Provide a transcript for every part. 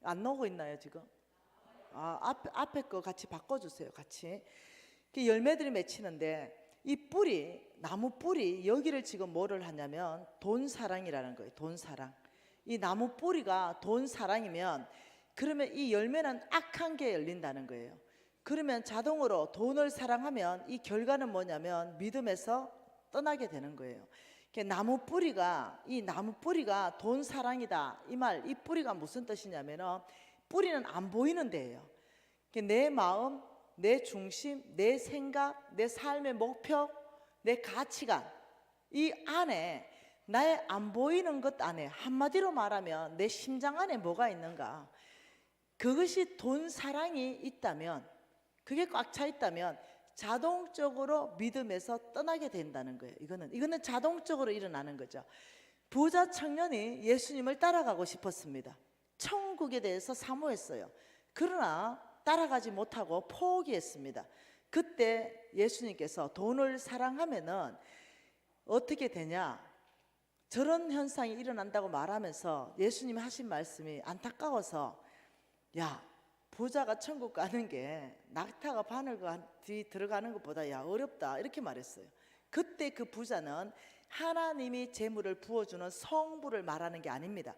안 나오고 있나요 지금? 앞에 거 같이 바꿔주세요. 같이. 열매들이 맺히는데 이 뿌리, 나무 뿌리 여기를 지금 뭐를 하냐면 돈사랑이라는 거예요. 돈사랑. 이 나무 뿌리가 돈사랑이면 그러면 이 열매는 악한 게 열린다는 거예요. 그러면 자동으로 돈을 사랑하면 이 결과는 뭐냐면 믿음에서 떠나게 되는 거예요. 나무 뿌리가, 이 나무 뿌리가 돈 사랑이다. 이 뿌리가 무슨 뜻이냐면은 뿌리는 안 보이는 데예요. 내 마음, 내 중심, 내 생각, 내 삶의 목표, 내 가치관, 이 안에 나의 안 보이는 것 안에, 한마디로 말하면 내 심장 안에 뭐가 있는가, 그것이 돈 사랑이 있다면, 그게 꽉 차 있다면 자동적으로 믿음에서 떠나게 된다는 거예요. 이거는 자동적으로 일어나는 거죠. 부자 청년이 예수님을 따라가고 싶었습니다. 천국에 대해서 사모했어요. 그러나 따라가지 못하고 포기했습니다. 그때 예수님께서 돈을 사랑하면은 어떻게 되냐, 저런 현상이 일어난다고 말하면서 예수님이 하신 말씀이 안타까워서, 야, 부자가 천국 가는 게 낙타가 바늘 뒤 들어가는 것보다 야 어렵다, 이렇게 말했어요. 그때 그 부자는 하나님이 재물을 부어주는 성부를 말하는 게 아닙니다.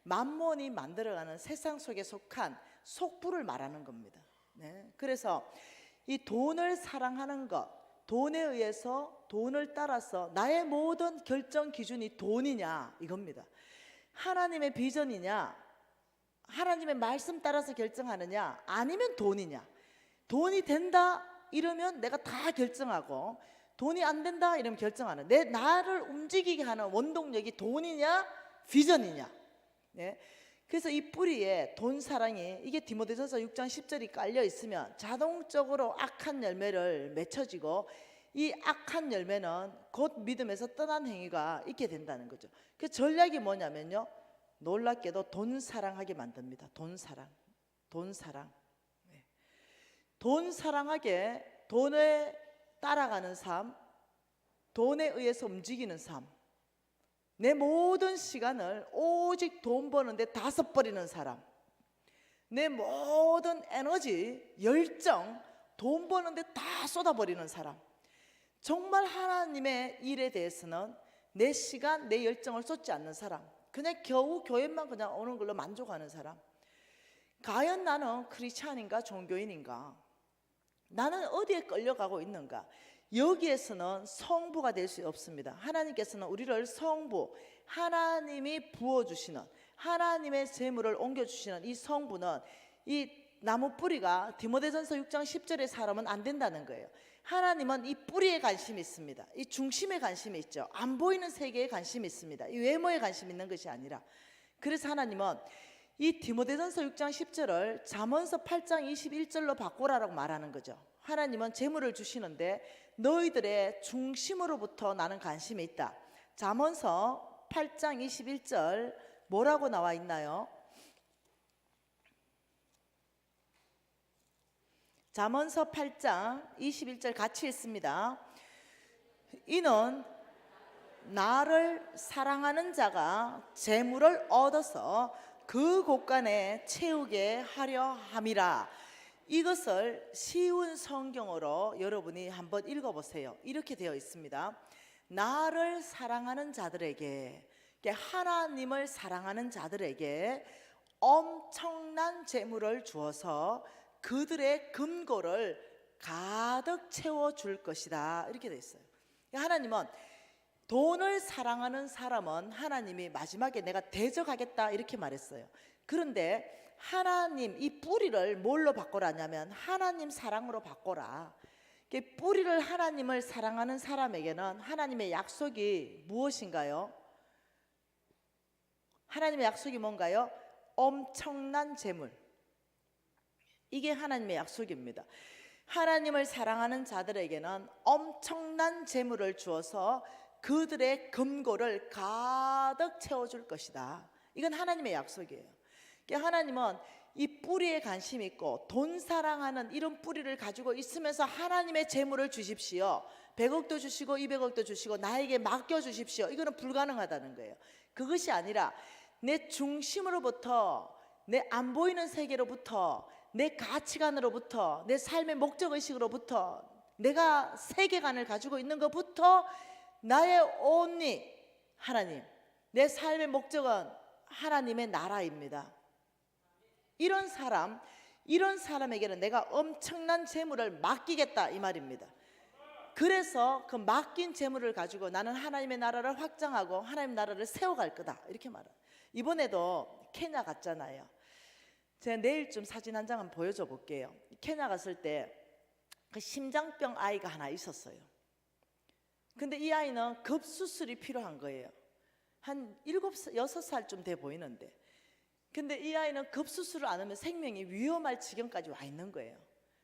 만몬이 만들어가는 세상 속에 속한 속부를 말하는 겁니다. 네. 그래서 이 돈을 사랑하는 것, 돈에 의해서, 돈을 따라서 나의 모든 결정 기준이 돈이냐, 이겁니다. 하나님의 비전이냐, 하나님의 말씀 따라서 결정하느냐, 아니면 돈이냐. 돈이 된다 이러면 내가 다 결정하고, 돈이 안 된다 이러면 결정하는, 나를 움직이게 하는 원동력이 돈이냐 비전이냐. 네. 그래서 이 뿌리에 돈 사랑이, 이게 디모데전서 6장 10절이 깔려 있으면 자동적으로 악한 열매를 맺혀지고, 이 악한 열매는 곧 믿음에서 떠난 행위가 있게 된다는 거죠. 그 전략이 뭐냐면요, 놀랍게도 돈 사랑하게 만듭니다. 돈 사랑. 네. 돈 사랑하게, 돈에 따라가는 삶, 돈에 의해서 움직이는 삶, 내 모든 시간을 오직 돈 버는데 다 써버리는 사람, 내 모든 에너지, 열정 돈 버는데 다 쏟아버리는 사람, 정말 하나님의 일에 대해서는 내 시간, 내 열정을 쏟지 않는 사람, 그냥 겨우 교회만 그냥 오는 걸로 만족하는 사람. 과연 나는 크리스찬인가 종교인인가? 나는 어디에 끌려가고 있는가? 여기에서는 성부가 될 수 없습니다. 하나님께서는 우리를 성부, 하나님이 부어주시는, 하나님의 재물을 옮겨주시는 이 성부는, 이 나무 뿌리가 디모데전서 6장 10절의 사람은 안 된다는 거예요. 하나님은 이 뿌리에 관심이 있습니다. 이 중심에 관심이 있죠. 안 보이는 세계에 관심이 있습니다. 이 외모에 관심이 있는 것이 아니라. 그래서 하나님은 이 디모데전서 6장 10절을 잠언서 8장 21절로 바꾸라라고 말하는 거죠. 하나님은 재물을 주시는데 너희들의 중심으로부터 나는 관심이 있다. 잠언서 8장 21절 뭐라고 나와 있나요? 잠언서 8장 21절 같이 읽습니다. 이는 나를 사랑하는 자가 재물을 얻어서 그 곳간에 채우게 하려 함이라. 이것을 쉬운 성경어로 여러분이 한번 읽어보세요. 이렇게 되어 있습니다. 나를 사랑하는 자들에게, 하나님을 사랑하는 자들에게 엄청난 재물을 주어서 그들의 금고를 가득 채워줄 것이다, 이렇게 되어 있어요. 하나님은 돈을 사랑하는 사람은 하나님이 마지막에 내가 대적하겠다 이렇게 말했어요. 그런데 하나님, 이 뿌리를 뭘로 바꾸라냐면 하나님 사랑으로 바꿔라. 뿌리를, 하나님을 사랑하는 사람에게는 하나님의 약속이 무엇인가요? 하나님의 약속이 뭔가요? 엄청난 재물. 이게 하나님의 약속입니다. 하나님을 사랑하는 자들에게는 엄청난 재물을 주어서 그들의 금고를 가득 채워줄 것이다. 이건 하나님의 약속이에요. 하나님은 이 뿌리에 관심이 있고 돈 사랑하는 이런 뿌리를 가지고 있으면서 하나님의 재물을 주십시오, 100억도 주시고 200억도 주시고 나에게 맡겨주십시오, 이거는 불가능하다는 거예요. 그것이 아니라 내 중심으로부터 내 안 보이는 세계로부터, 내 가치관으로부터, 내 삶의 목적의식으로부터, 내가 세계관을 가지고 있는 것부터 나의 only 하나님, 내 삶의 목적은 하나님의 나라입니다. 이런 사람에게는 내가 엄청난 재물을 맡기겠다 이 말입니다. 그래서 그 맡긴 재물을 가지고 나는 하나님의 나라를 확장하고 하나님의 나라를 세워갈 거다 이렇게 말해요. 이번에도 케냐 갔잖아요. 제가 내일쯤 사진 한 장 한번 보여줘 볼게요. 케냐 갔을 때 그 심장병 아이가 하나 있었어요. 근데 이 아이는 급수술이 필요한 거예요. 한 7, 6살쯤 돼 보이는데, 근데 이 아이는 급수술을 안 하면 생명이 위험할 지경까지 와 있는 거예요.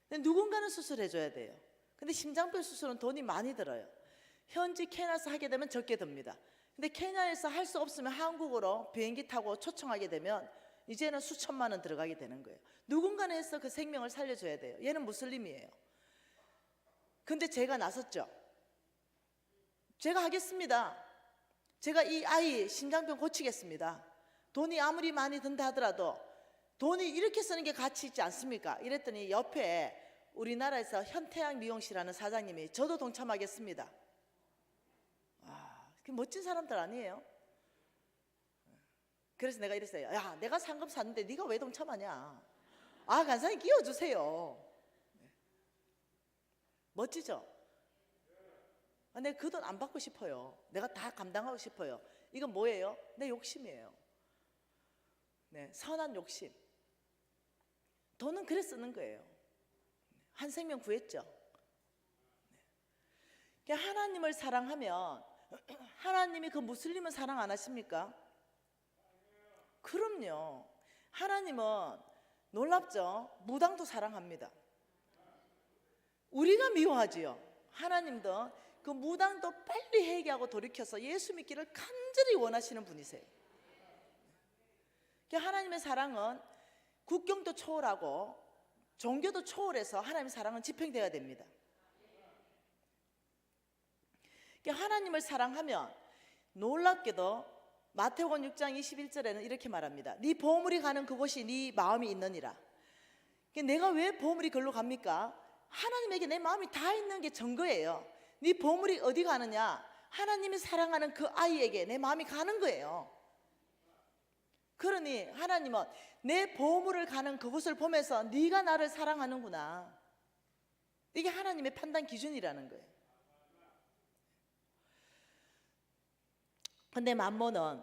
근데 누군가는 수술해 줘야 돼요. 근데 심장병 수술은 돈이 많이 들어요. 현지 케냐에서 하게 되면 적게 듭니다. 근데 케냐에서 할 수 없으면 한국으로 비행기 타고 초청하게 되면 이제는 수천만 원 들어가게 되는 거예요. 누군가는 해서 그 생명을 살려줘야 돼요. 얘는 무슬림이에요. 근데 제가 나섰죠. 제가 하겠습니다. 제가 이 아이 심장병 고치겠습니다. 돈이 아무리 많이 든다 하더라도 돈이 이렇게 쓰는 게 가치 있지 않습니까? 이랬더니 옆에 우리나라에서 현태양 미용실하는 사장님이 저도 동참하겠습니다. 그 멋진 사람들 아니에요? 그래서 내가 이랬어요. 야, 내가 상금 샀는데 네가 왜 동참하냐? 간사님 끼워주세요. 멋지죠? 내가 그 돈 안 받고 싶어요. 내가 다 감당하고 싶어요. 이건 뭐예요? 내 욕심이에요. 네, 선한 욕심. 돈은 그래 쓰는 거예요. 한 생명 구했죠. 네. 하나님을 사랑하면 하나님이 그 무슬림은 사랑 안 하십니까? 그럼요. 하나님은 놀랍죠? 무당도 사랑합니다. 우리가 미워하지요. 하나님도 그 무당도 빨리 회개하고 돌이켜서 예수 믿기를 간절히 원하시는 분이세요. 하나님의 사랑은 국경도 초월하고 종교도 초월해서 하나님의 사랑은 집행되어야 됩니다. 하나님을 사랑하면 놀랍게도 마태복음 6장 21절에는 이렇게 말합니다. 네 보물이 가는 그곳이 네 마음이 있느니라. 내가 왜 보물이 글로 갑니까? 하나님에게 내 마음이 다 있는 게 증거예요. 네 보물이 어디 가느냐? 하나님이 사랑하는 그 아이에게 내 마음이 가는 거예요. 그러니 하나님은 내 보물을 가는 그곳을 보면서 네가 나를 사랑하는구나. 이게 하나님의 판단 기준이라는 거예요. 근데 맘몬은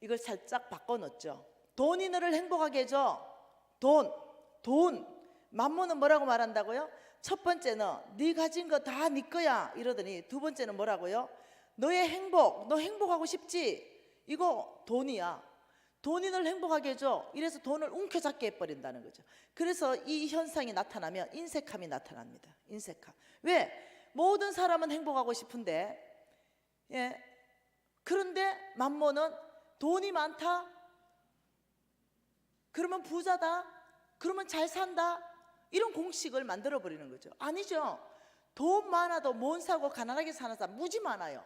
이걸 살짝 바꿔놓죠. 돈이 너를 행복하게 해줘. 돈. 맘몬은 뭐라고 말한다고요? 첫 번째는 네 가진 거 다 네 거야 이러더니 두 번째는 뭐라고요? 너의 행복, 너 행복하고 싶지? 이거 돈이야. 돈이 널 행복하게 해줘. 이래서 돈을 움켜잡게 해버린다는 거죠. 그래서 이 현상이 나타나면 인색함이 나타납니다. 인색함. 왜? 모든 사람은 행복하고 싶은데, 예. 그런데 맘몬은 돈이 많다? 그러면 부자다? 그러면 잘 산다? 이런 공식을 만들어 버리는 거죠. 아니죠. 돈 많아도 못 사고 가난하게 사는 사람 무지 많아요.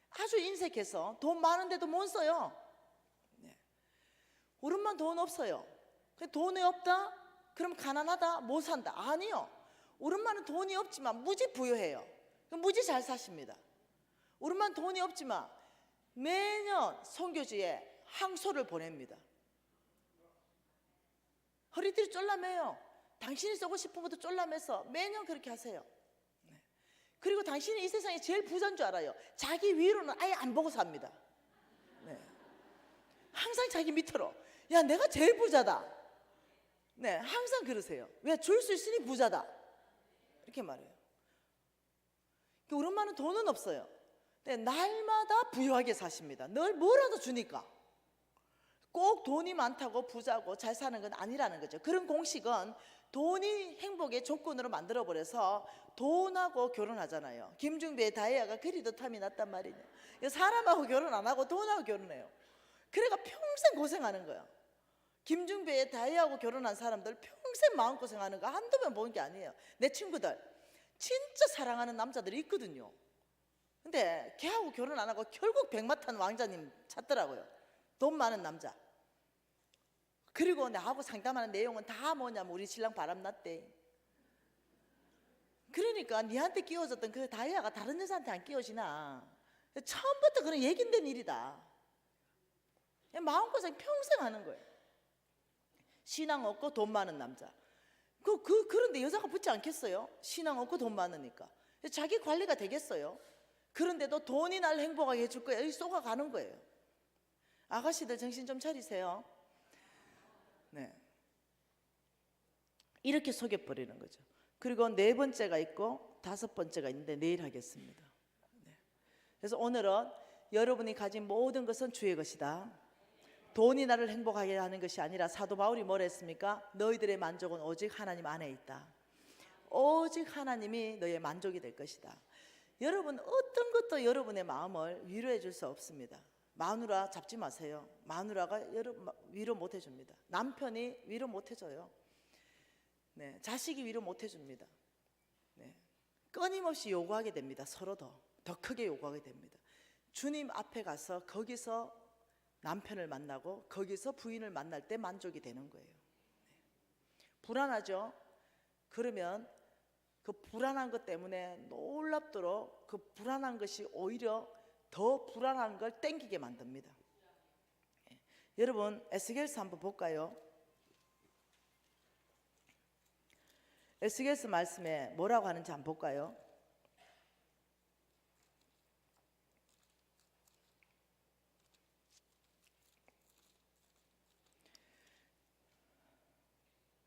아주 인색해서 돈 많은데도 못 써요. 네. 우리만 돈 없어요. 돈이 없다? 그럼 가난하다? 못 산다? 아니요. 우리만은 돈이 없지만 무지 부유해요. 무지 잘 사십니다. 우리만 돈이 없지만 매년 선교지에 항소를 보냅니다. 허리띠를 쫄라매요. 당신이 쓰고 싶은 것도 쫄라매서 매년 그렇게 하세요. 네. 그리고 당신이 이 세상에 제일 부자인 줄 알아요. 자기 위로는 아예 안 보고 삽니다. 네. 항상 자기 밑으로. 야, 내가 제일 부자다. 네, 항상 그러세요. 왜? 줄 수 있으니 부자다. 이렇게 말해요. 우리 엄마는 돈은 없어요. 근데 날마다 부유하게 사십니다. 늘 뭐라도 주니까. 꼭 돈이 많다고 부자고 잘 사는 건 아니라는 거죠. 그런 공식은 돈이 행복의 조건으로 만들어버려서 돈하고 결혼하잖아요. 김중배의 다이아가 그리도 탐이 났단 말이죠. 사람하고 결혼 안 하고 돈하고 결혼해요. 그래가 평생 고생하는 거예요. 김중배의 다이아하고 결혼한 사람들 평생 마음고생하는 거 한두 번 본 게 아니에요. 내 친구들 진짜 사랑하는 남자들이 있거든요. 근데 걔하고 결혼 안 하고 결국 백마탄 왕자님 찾더라고요. 돈 많은 남자. 그리고 나하고 상담하는 내용은 다 뭐냐면 우리 신랑 바람났대. 그러니까 니한테 끼워졌던 그 다이아가 다른 여자한테 안 끼워지나. 처음부터 그런 얘긴된 일이다. 마음고생 평생 하는 거예요. 신앙 없고 돈 많은 남자. 그런데 여자가 붙지 않겠어요? 신앙 없고 돈 많으니까. 자기 관리가 되겠어요? 그런데도 돈이 날 행복하게 해줄 거예요. 여기 쏘가가는 거예요. 아가씨들 정신 좀 차리세요. 네. 이렇게 속여버리는 거죠. 그리고 네 번째가 있고 다섯 번째가 있는데 내일 하겠습니다. 네. 그래서 오늘은 여러분이 가진 모든 것은 주의 것이다. 돈이 나를 행복하게 하는 것이 아니라 사도 바울이 뭐라 했습니까? 너희들의 만족은 오직 하나님 안에 있다. 오직 하나님이 너의 만족이 될 것이다. 여러분 어떤 것도 여러분의 마음을 위로해 줄 수 없습니다. 마누라 잡지 마세요. 마누라가 여러분 위로 못 해줍니다. 남편이 위로 못 해줘요. 네, 자식이 위로 못 해줍니다. 네, 끊임없이 요구하게 됩니다. 서로 더 크게 요구하게 됩니다. 주님 앞에 가서 거기서 남편을 만나고 거기서 부인을 만날 때 만족이 되는 거예요. 네. 불안하죠? 그러면 그 불안한 것 때문에 놀랍도록 그 불안한 것이 오히려 더 불안한 걸 땡기게 만듭니다. 네. 여러분 에스겔서 한번 볼까요? 에스겔서 말씀에 뭐라고 하는지 한번 볼까요?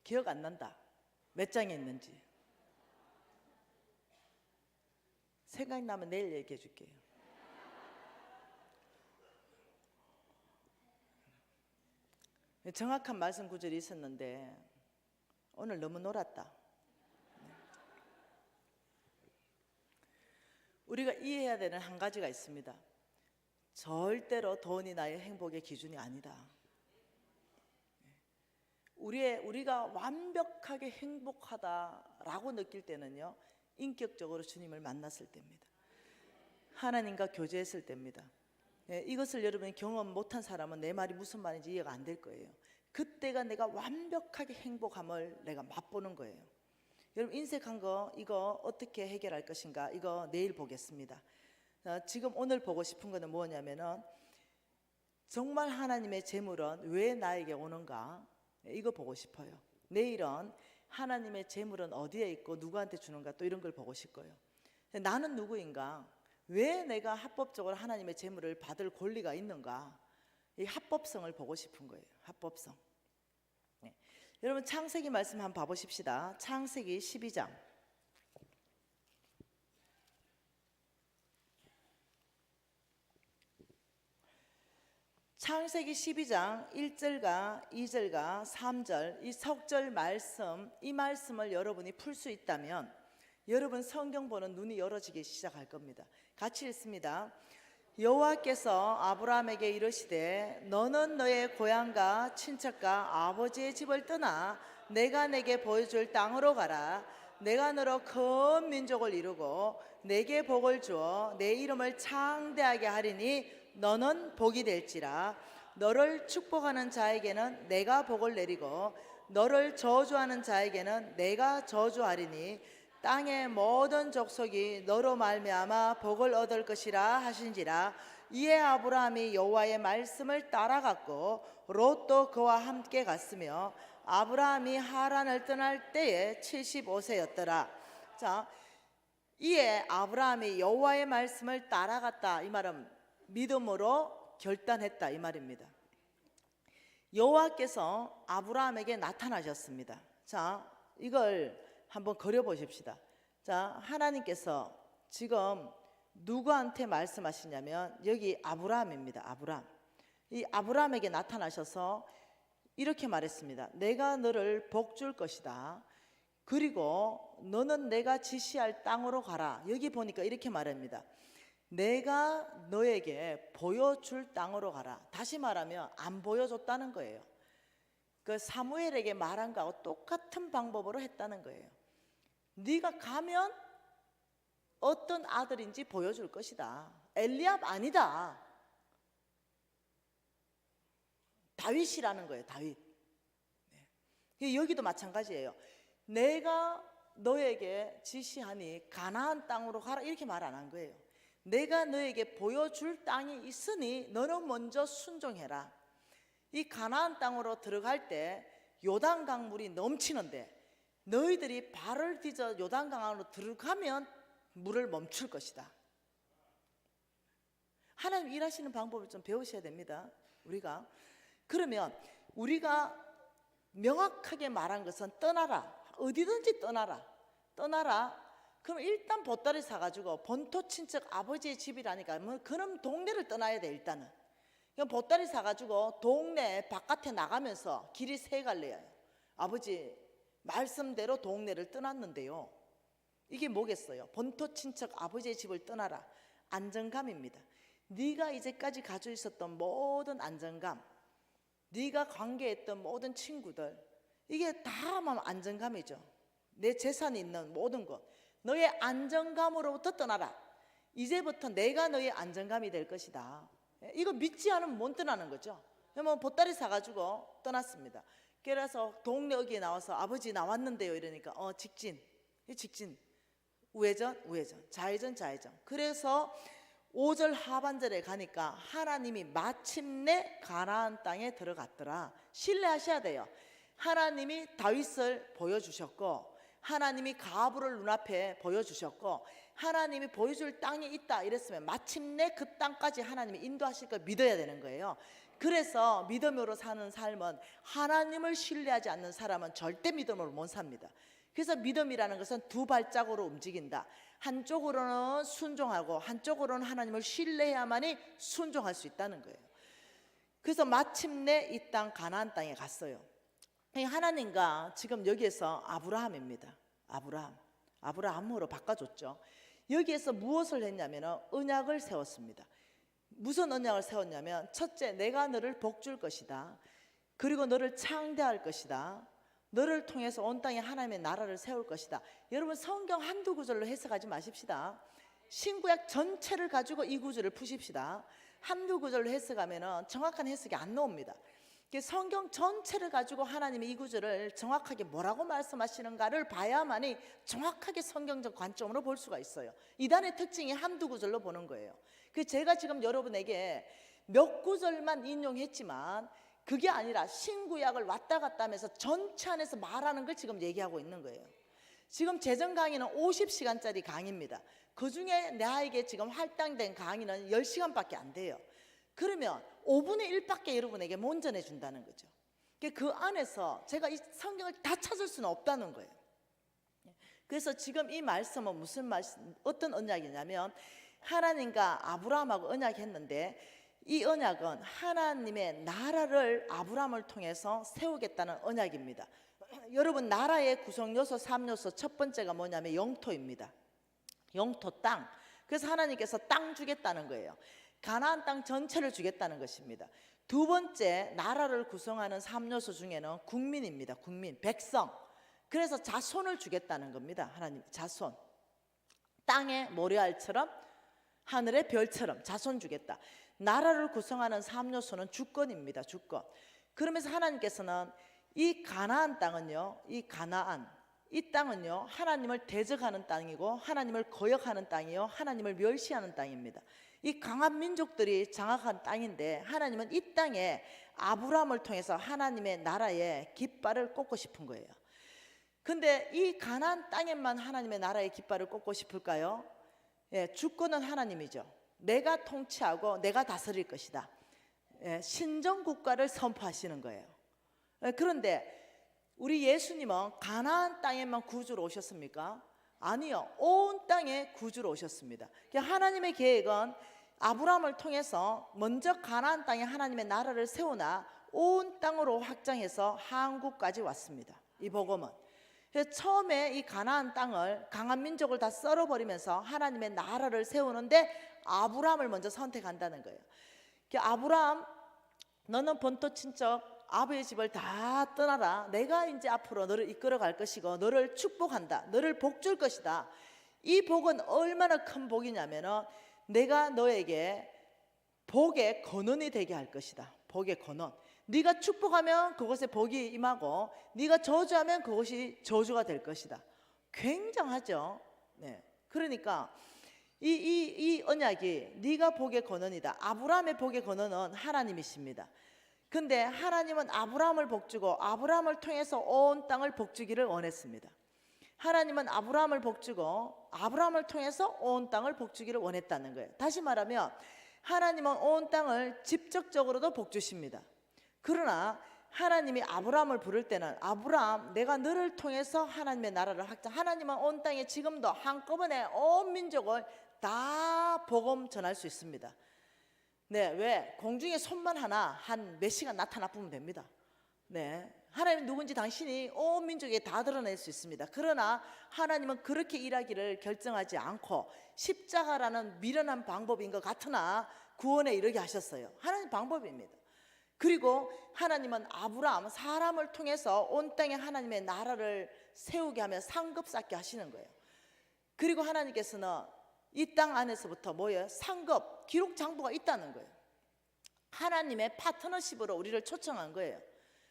기억 안 난다. 몇 장에 있는지. 생각나면 내일 얘기해 줄게요. 정확한 말씀 구절이 있었는데 오늘 너무 놀았다. 우리가 이해해야 되는 한 가지가 있습니다. 절대로 돈이 나의 행복의 기준이 아니다. 우리가 완벽하게 행복하다라고 느낄 때는요, 인격적으로 주님을 만났을 때입니다. 하나님과 교제했을 때입니다. 이것을 여러분이 경험 못한 사람은 내 말이 무슨 말인지 이해가 안 될 거예요. 그때가 내가 완벽하게 행복함을 내가 맛보는 거예요. 여러분 인색한 거 이거 어떻게 해결할 것인가, 이거 내일 보겠습니다. 지금 오늘 보고 싶은 거는 뭐냐면은 정말 하나님의 재물은 왜 나에게 오는가, 이거 보고 싶어요. 내일은 하나님의 재물은 어디에 있고 누구한테 주는가, 또 이런 걸 보고 싶고요. 나는 누구인가, 왜 내가 합법적으로 하나님의 재물을 받을 권리가 있는가, 이 합법성을 보고 싶은 거예요. 합법성. 네. 여러분 창세기 말씀 한번 봐보십시다. 창세기 12장. 창세기 12장 1절과 2절과 3절 이 석절 말씀, 이 말씀을 여러분이 풀 수 있다면 여러분 성경 보는 눈이 열어지기 시작할 겁니다. 같이 읽습니다. 여호와께서 아브라함에게 이르시되 너는 너의 고향과 친척과 아버지의 집을 떠나 내가 내게 보여줄 땅으로 가라. 내가 너로 큰 민족을 이루고 내게 복을 주어 내 이름을 창대하게 하리니 너는 복이 될지라. 너를 축복하는 자에게는 내가 복을 내리고 너를 저주하는 자에게는 내가 저주하리니 땅의 모든 족속이 너로 말미암아 복을 얻을 것이라 하신지라. 이에 아브라함이 여호와의 말씀을 따라갔고 롯도 그와 함께 갔으며 아브라함이 하란을 떠날 때에 75세였더라. 자, 이에 아브라함이 여호와의 말씀을 따라갔다, 이 말은 믿음으로 결단했다, 이 말입니다. 여호와께서 아브라함에게 나타나셨습니다. 자, 이걸 한번 그려보십시다. 자, 하나님께서 지금 누구한테 말씀하시냐면 여기 아브라함입니다. 아브라함. 이 아브라함에게 나타나셔서 이렇게 말했습니다. 내가 너를 복 줄 것이다. 그리고 너는 내가 지시할 땅으로 가라. 여기 보니까 이렇게 말합니다. 내가 너에게 보여줄 땅으로 가라. 다시 말하면 안 보여줬다는 거예요. 그 사무엘에게 말한 거하고 똑같은 방법으로 했다는 거예요. 네가 가면 어떤 아들인지 보여줄 것이다. 엘리압 아니다. 다윗이라는 거예요. 다윗. 여기도 마찬가지예요. 내가 너에게 지시하니 가나안 땅으로 가라 이렇게 말 안 한 거예요. 내가 너에게 보여줄 땅이 있으니 너는 먼저 순종해라. 이 가나안 땅으로 들어갈 때 요단강 물이 넘치는데 너희들이 발을 디뎌 요단강 안으로 들어가면 물을 멈출 것이다. 하나님 일하시는 방법을 좀 배우셔야 됩니다. 우리가 그러면 우리가 명확하게 말한 것은 떠나라. 어디든지 떠나라. 그럼 일단 보따리 사가지고 본토 친척 아버지의 집이라니까 뭐 그럼 동네를 떠나야 돼. 일단은 그럼 보따리 사가지고 동네 바깥에 나가면서 길이 세 갈래예요. 아버지 말씀대로 동네를 떠났는데요, 이게 뭐겠어요? 본토 친척 아버지의 집을 떠나라. 안정감입니다. 네가 이제까지 가지고 있었던 모든 안정감, 네가 관계했던 모든 친구들, 이게 다 안정감이죠. 내 재산이 있는 모든 것, 너의 안정감으로부터 떠나라. 이제부터 내가 너의 안정감이 될 것이다. 이거 믿지 않으면 못 떠나는 거죠. 뭐 보따리 사가지고 떠났습니다. 그래서 동네 어귀에 나와서 아버지 나왔는데요 이러니까 직진 우회전 좌회전. 그래서 5절 하반절에 가니까 하나님이 마침내 가나안 땅에 들어갔더라. 신뢰하셔야 돼요. 하나님이 다윗을 보여주셨고, 하나님이 가브를 눈앞에 보여주셨고, 하나님이 보여줄 땅이 있다 이랬으면 마침내 그 땅까지 하나님이 인도하실 걸 믿어야 되는 거예요. 그래서 믿음으로 사는 삶은, 하나님을 신뢰하지 않는 사람은 절대 믿음으로 못 삽니다. 그래서 믿음이라는 것은 두 발짝으로 움직인다. 한쪽으로는 순종하고 한쪽으로는 하나님을 신뢰해야만이 순종할 수 있다는 거예요. 그래서 마침내 이 땅 가나안 땅에 갔어요. 하나님과 지금 여기에서 아브라함입니다. 아브라함으로 바꿔줬죠. 여기에서 무엇을 했냐면 언약을 세웠습니다. 무슨 언약을 세웠냐면, 첫째, 내가 너를 복줄 것이다. 그리고 너를 창대할 것이다. 너를 통해서 온 땅에 하나님의 나라를 세울 것이다. 여러분, 성경 한두 구절로 해석하지 마십시다. 신구약 전체를 가지고 이 구절을 푸십시다. 한두 구절로 해석하면 정확한 해석이 안 나옵니다. 성경 전체를 가지고 하나님이 이 구절을 정확하게 뭐라고 말씀하시는가를 봐야만이 정확하게 성경적 관점으로 볼 수가 있어요. 이단의 특징이 한두 구절로 보는 거예요. 제가 지금 여러분에게 몇 구절만 인용했지만 그게 아니라 신구약을 왔다 갔다 하면서 전체 안에서 말하는 걸 지금 얘기하고 있는 거예요. 지금 재정 강의는 50시간짜리 강의입니다. 그중에 나에게 지금 할당된 강의는 10시간밖에 안 돼요. 그러면 5분의 1밖에 여러분에게 못 전해준다는 거죠. 그 안에서 제가 이 성경을 다 찾을 수는 없다는 거예요. 그래서 지금 이 말씀은 무슨 말씀, 어떤 언약이냐면, 하나님과 아브라함하고 언약했는데, 이 언약은 하나님의 나라를 아브라함을 통해서 세우겠다는 언약입니다. 여러분, 나라의 구성 요소 3요소 첫 번째가 뭐냐면 영토입니다. 영토, 땅. 그래서 하나님께서 땅 주겠다는 거예요. 가나안 땅 전체를 주겠다는 것입니다. 두 번째, 나라를 구성하는 3요소 중에는 국민입니다. 국민, 백성. 그래서 자손을 주겠다는 겁니다. 하나님, 자손. 땅의 모래알처럼 하늘의 별처럼 자손 주겠다. 나라를 구성하는 3요소는 주권입니다. 주권. 그러면서 하나님께서는 이 가나안 땅은요, 이 땅은요, 하나님을 대적하는 땅이고 하나님을 거역하는 땅이요, 하나님을 멸시하는 땅입니다. 이 강한 민족들이 장악한 땅인데, 하나님은 이 땅에 아브라함을 통해서 하나님의 나라에 깃발을 꽂고 싶은 거예요. 근데 이 가나안 땅에만 하나님의 나라의 깃발을 꽂고 싶을까요? 주권은 하나님이죠. 내가 통치하고 내가 다스릴 것이다. 신정국가를 선포하시는 거예요. 그런데 우리 예수님은 가나안 땅에만 구주로 오셨습니까? 아니요, 온 땅에 구주로 오셨습니다. 하나님의 계획은 아브라함을 통해서 먼저 가나안 땅에 하나님의 나라를 세우나 온 땅으로 확장해서 한국까지 왔습니다. 이 복음은. 그래서 처음에 이 가나안 땅을, 강한 민족을 다 썰어버리면서 하나님의 나라를 세우는데 아브라함을 먼저 선택한다는 거예요. 아브라함, 너는 본토 친척 아버지의 집을 다 떠나라. 내가 이제 앞으로 너를 이끌어 갈 것이고 너를 축복한다. 너를 복 줄 것이다. 이 복은 얼마나 큰 복이냐면, 내가 너에게 복의 근원이 되게 할 것이다. 복의 근원. 네가 축복하면 그것에 복이 임하고 네가 저주하면 그것이 저주가 될 것이다. 굉장하죠. 네. 그러니까 이 언약이 네가 복의 근원이다. 아브라함의 복의 근원은 하나님이십니다. 근데 하나님은 아브라함을 복주고 아브라함을 통해서 온 땅을 복주기를 원했습니다. 하나님은 아브라함을 복주고 아브라함을 통해서 온 땅을 복주기를 원했다는 거예요. 다시 말하면 하나님은 온 땅을 직접적으로도 복주십니다. 그러나 하나님이 아브라함을 부를 때는 아브라함 내가 너를 통해서 하나님의 나라를 확장. 하나님은 온 땅에 지금도 한꺼번에 온 민족을 다 복음 전할 수 있습니다. 네, 왜? 공중에 손만 하나 한 몇 시간 나타나 보면 됩니다. 네, 하나님이 누군지 당신이 온 민족에 다 드러낼 수 있습니다. 그러나 하나님은 그렇게 일하기를 결정하지 않고 십자가라는 미련한 방법인 것 같으나 구원에 이르게 하셨어요. 하나님 방법입니다. 그리고 하나님은 아브라함 사람을 통해서 온 땅에 하나님의 나라를 세우게 하며 상급 쌓게 하시는 거예요. 그리고 하나님께서는 이 땅 안에서부터 뭐예요? 상급, 기록 장부가 있다는 거예요. 하나님의 파트너십으로 우리를 초청한 거예요.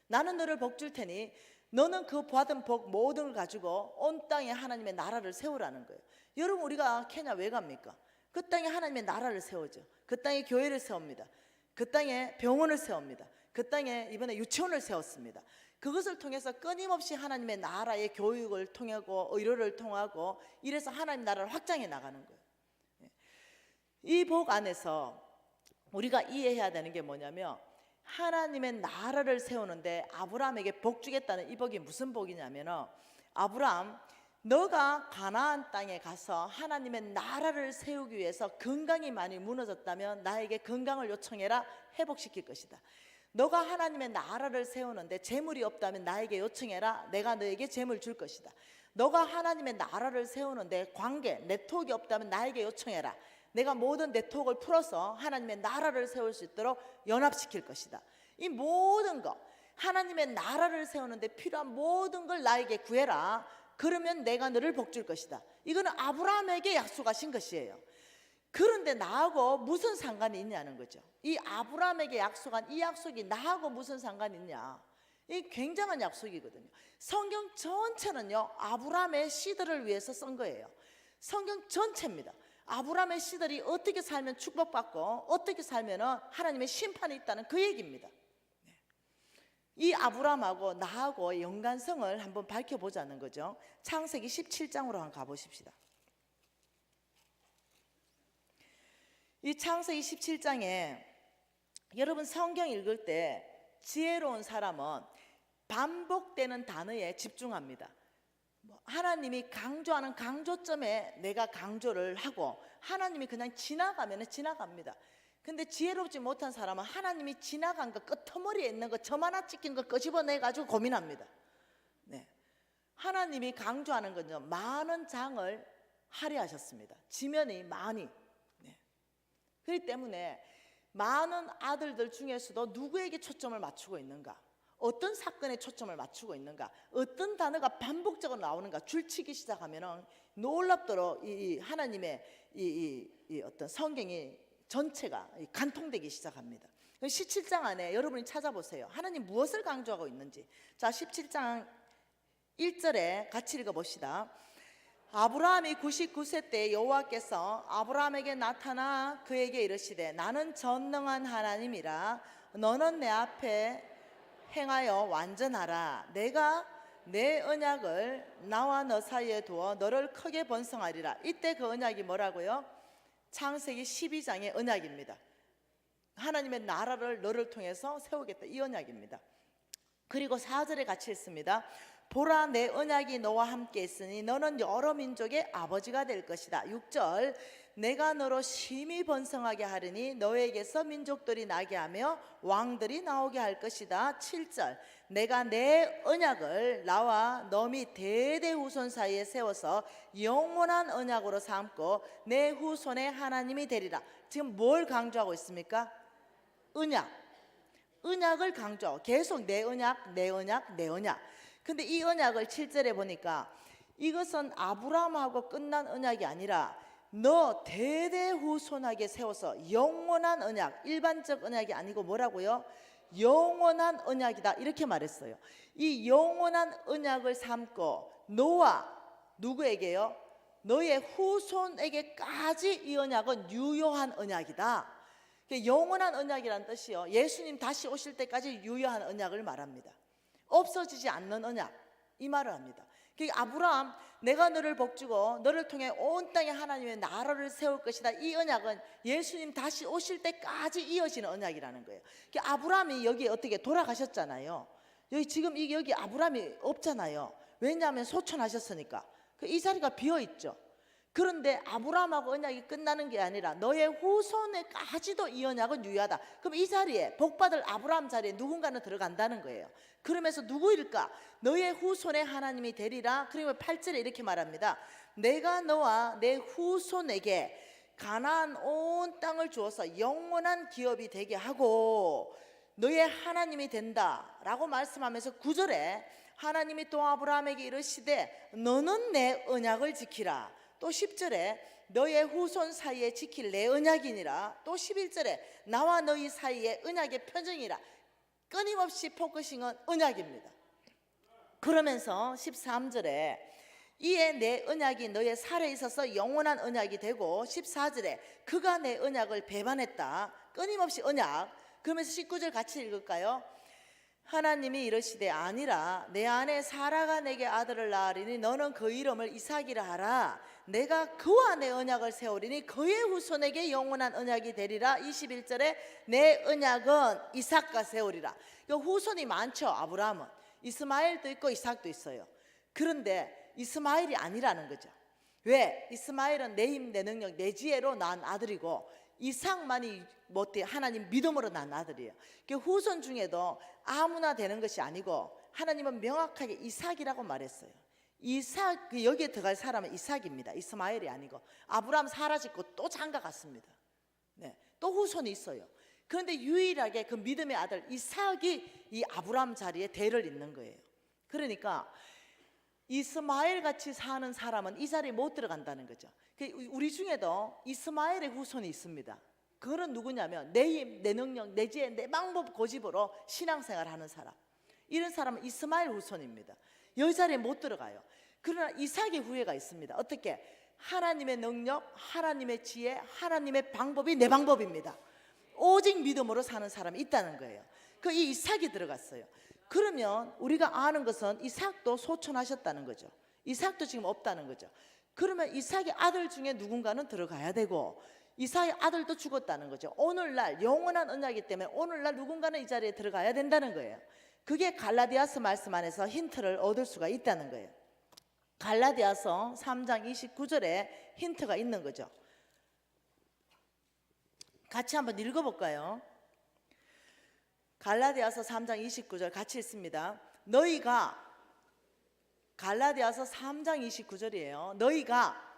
나는 너를 복 줄 테니 너는 그 받은 복 모든 걸 가지고 온 땅에 하나님의 나라를 세우라는 거예요. 여러분 우리가 케냐 왜 갑니까? 그 땅에 하나님의 나라를 세우죠. 그 땅에 교회를 세웁니다. 그 땅에 병원을 세웁니다. 그 땅에 이번에 유치원을 세웠습니다. 그것을 통해서 끊임없이 하나님의 나라의 교육을 통하고 의료를 통하고 이래서 하나님 나라를 확장해 나가는 거예요. 이 복 안에서 우리가 이해해야 되는 게 뭐냐면 하나님의 나라를 세우는데 아브라함에게 복 주겠다는 이 복이 무슨 복이냐면 아브라함 너가 가나안 땅에 가서 하나님의 나라를 세우기 위해서 건강이 많이 무너졌다면 나에게 건강을 요청해라. 회복시킬 것이다. 너가 하나님의 나라를 세우는데 재물이 없다면 나에게 요청해라. 내가 너에게 재물 줄 것이다. 너가 하나님의 나라를 세우는데 관계, 네트워크가 없다면 나에게 요청해라. 내가 모든 네트워크를 풀어서 하나님의 나라를 세울 수 있도록 연합시킬 것이다. 이 모든 것, 하나님의 나라를 세우는데 필요한 모든 걸 나에게 구해라. 그러면 내가 너를 복 줄 것이다. 이거는 아브라함에게 약속하신 것이에요. 그런데 나하고 무슨 상관이 있냐는 거죠. 이 아브라함에게 약속한 이 약속이 나하고 무슨 상관이 있냐. 이 굉장한 약속이거든요. 성경 전체는요 아브라함의 씨들을 위해서 쓴 거예요. 성경 전체입니다. 아브라함의 씨들이 어떻게 살면 축복받고 어떻게 살면 하나님의 심판이 있다는 그 얘기입니다. 이 아브라함하고 나하고 연관성을 한번 밝혀보자는 거죠. 창세기 17장으로 한번 가보십시다. 이 창세기 17장에 여러분 성경 읽을 때 지혜로운 사람은 반복되는 단어에 집중합니다. 하나님이 강조하는 강조점에 내가 강조를 하고 하나님이 그냥 지나가면 지나갑니다. 근데 지혜롭지 못한 사람은 하나님이 지나간 거 끄트머리에 있는 거 점 하나 찍힌 거 끄집어내가지고 고민합니다. 네. 하나님이 강조하는 건요 많은 장을 할애하셨습니다. 지면이 많이. 네. 그렇기 때문에 많은 아들들 중에서도 누구에게 초점을 맞추고 있는가, 어떤 사건에 초점을 맞추고 있는가, 어떤 단어가 반복적으로 나오는가 줄치기 시작하면 놀랍도록 이 하나님의 이 어떤 성경이 전체가 간통되기 시작합니다. 17장 안에 여러분이 찾아보세요. 하나님 무엇을 강조하고 있는지. 자, 17장 1절에 같이 읽어봅시다. 아브라함이 99세 때 여호와께서 아브라함에게 나타나 그에게 이르시되 나는 전능한 하나님이라 너는 내 앞에 행하여 완전하라. 내가 내 언약을 나와 너 사이에 두어 너를 크게 번성하리라. 이때 그 언약이 뭐라고요? 창세기 12장의 언약입니다. 하나님의 나라를 너를 통해서 세우겠다, 이 언약입니다. 그리고 4절에 같이 있습니다. 보라 내 언약이 너와 함께 있으니 너는 여러 민족의 아버지가 될 것이다. 6절 내가 너로 심히 번성하게 하리니 너에게서 민족들이 나게 하며 왕들이 나오게 할 것이다. 7절 내가 내 언약을 나와 너 및 대대 후손 사이에 세워서 영원한 언약으로 삼고 내 후손의 하나님이 되리라. 지금 뭘 강조하고 있습니까? 언약. 언약을 강조하고 계속 내 언약, 내 언약, 내 언약. 근데 이 언약을 7절에 보니까 이것은 아브라함하고 끝난 언약이 아니라 너 대대 후손에게 세워서 영원한 언약, 일반적 언약이 아니고 뭐라고요? 영원한 언약이다 이렇게 말했어요. 이 영원한 언약을 삼고 너와 누구에게요? 너의 후손에게까지 이 언약은 유효한 언약이다. 영원한 언약이라는 뜻이요, 예수님 다시 오실 때까지 유효한 언약을 말합니다. 없어지지 않는 언약, 이 말을 합니다. 아브라함, 내가 너를 복주고 너를 통해 온 땅에 하나님의 나라를 세울 것이다, 이 언약은 예수님 다시 오실 때까지 이어지는 언약이라는 거예요. 아브라함이 여기 어떻게 돌아가셨잖아요. 여기 아브라함이 없잖아요. 왜냐하면 소천하셨으니까 이 자리가 비어있죠. 그런데 아브라함하고 언약이 끝나는 게 아니라 너의 후손에까지도 이 언약은 유효하다. 그럼 이 자리에, 복받을 아브라함 자리에 누군가는 들어간다는 거예요. 그러면서 누구일까? 너의 후손의 하나님이 되리라. 그리고 8절에 이렇게 말합니다. 내가 너와 내 후손에게 가나안 온 땅을 주어서 영원한 기업이 되게 하고 너의 하나님이 된다 라고 말씀하면서 9절에 하나님이 또 아브라함에게 이르시되 너는 내 언약을 지키라. 또 10절에 너의 후손 사이에 지킬 내 언약이니라. 또 11절에 나와 너희 사이에 언약의 표징이라. 끊임없이 포커싱은 언약입니다. 그러면서 13절에 이에 내 언약이 너의 살에 있어서 영원한 언약이 되고 14절에 그가 내 언약을 배반했다. 끊임없이 언약. 그러면서 19절 같이 읽을까요? 하나님이 이르시되 아니라 내 아내 사라가 내게 아들을 낳으리니 너는 그 이름을 이삭이라 하라. 내가 그와 내 언약을 세우리니 그의 후손에게 영원한 언약이 되리라. 21절에 내 언약은 이삭과 세우리라. 후손이 많죠. 아브라함은 이스마엘도 있고 이삭도 있어요. 그런데 이스마엘이 아니라는 거죠. 왜? 이스마엘은 내 힘, 내 능력, 내 지혜로 낳은 아들이고 이삭만이 하나님 믿음으로 낳은 아들이에요. 후손 중에도 아무나 되는 것이 아니고 하나님은 명확하게 이삭이라고 말했어요. 이삭, 여기에 들어갈 사람은 이삭입니다. 이스마엘이 아니고. 아브라함 사라 짓고 또 장가 갔습니다. 네, 또 후손이 있어요. 그런데 유일하게 그 믿음의 아들 이삭이 이 아브라함 자리에 대를 잇는 거예요. 그러니까 이스마엘 같이 사는 사람은 이 자리에 못 들어간다는 거죠. 우리 중에도 이스마엘의 후손이 있습니다. 그거는 누구냐면 내 힘, 내 능력, 내 지혜, 내 방법 고집으로 신앙생활하는 사람. 이런 사람은 이스마엘 후손입니다. 이 자리에 못 들어가요. 그러나 이삭의 후예가 있습니다. 어떻게? 하나님의 능력, 하나님의 지혜, 하나님의 방법이 내 방법입니다. 오직 믿음으로 사는 사람이 있다는 거예요. 이 이삭이 들어갔어요. 그러면 우리가 아는 것은 이삭도 소천하셨다는 거죠. 이삭도 지금 없다는 거죠. 그러면 이삭의 아들 중에 누군가는 들어가야 되고 이삭의 아들도 죽었다는 거죠. 오늘날 영원한 언약이기 때문에 오늘날 누군가는 이 자리에 들어가야 된다는 거예요. 그게 갈라디아서 말씀 안에서 힌트를 얻을 수가 있다는 거예요. 갈라디아서 3장 29절에 힌트가 있는 거죠. 같이 한번 읽어볼까요? 갈라디아서 3장 29절 같이 읽습니다. 갈라디아서 3장 29절이에요. 너희가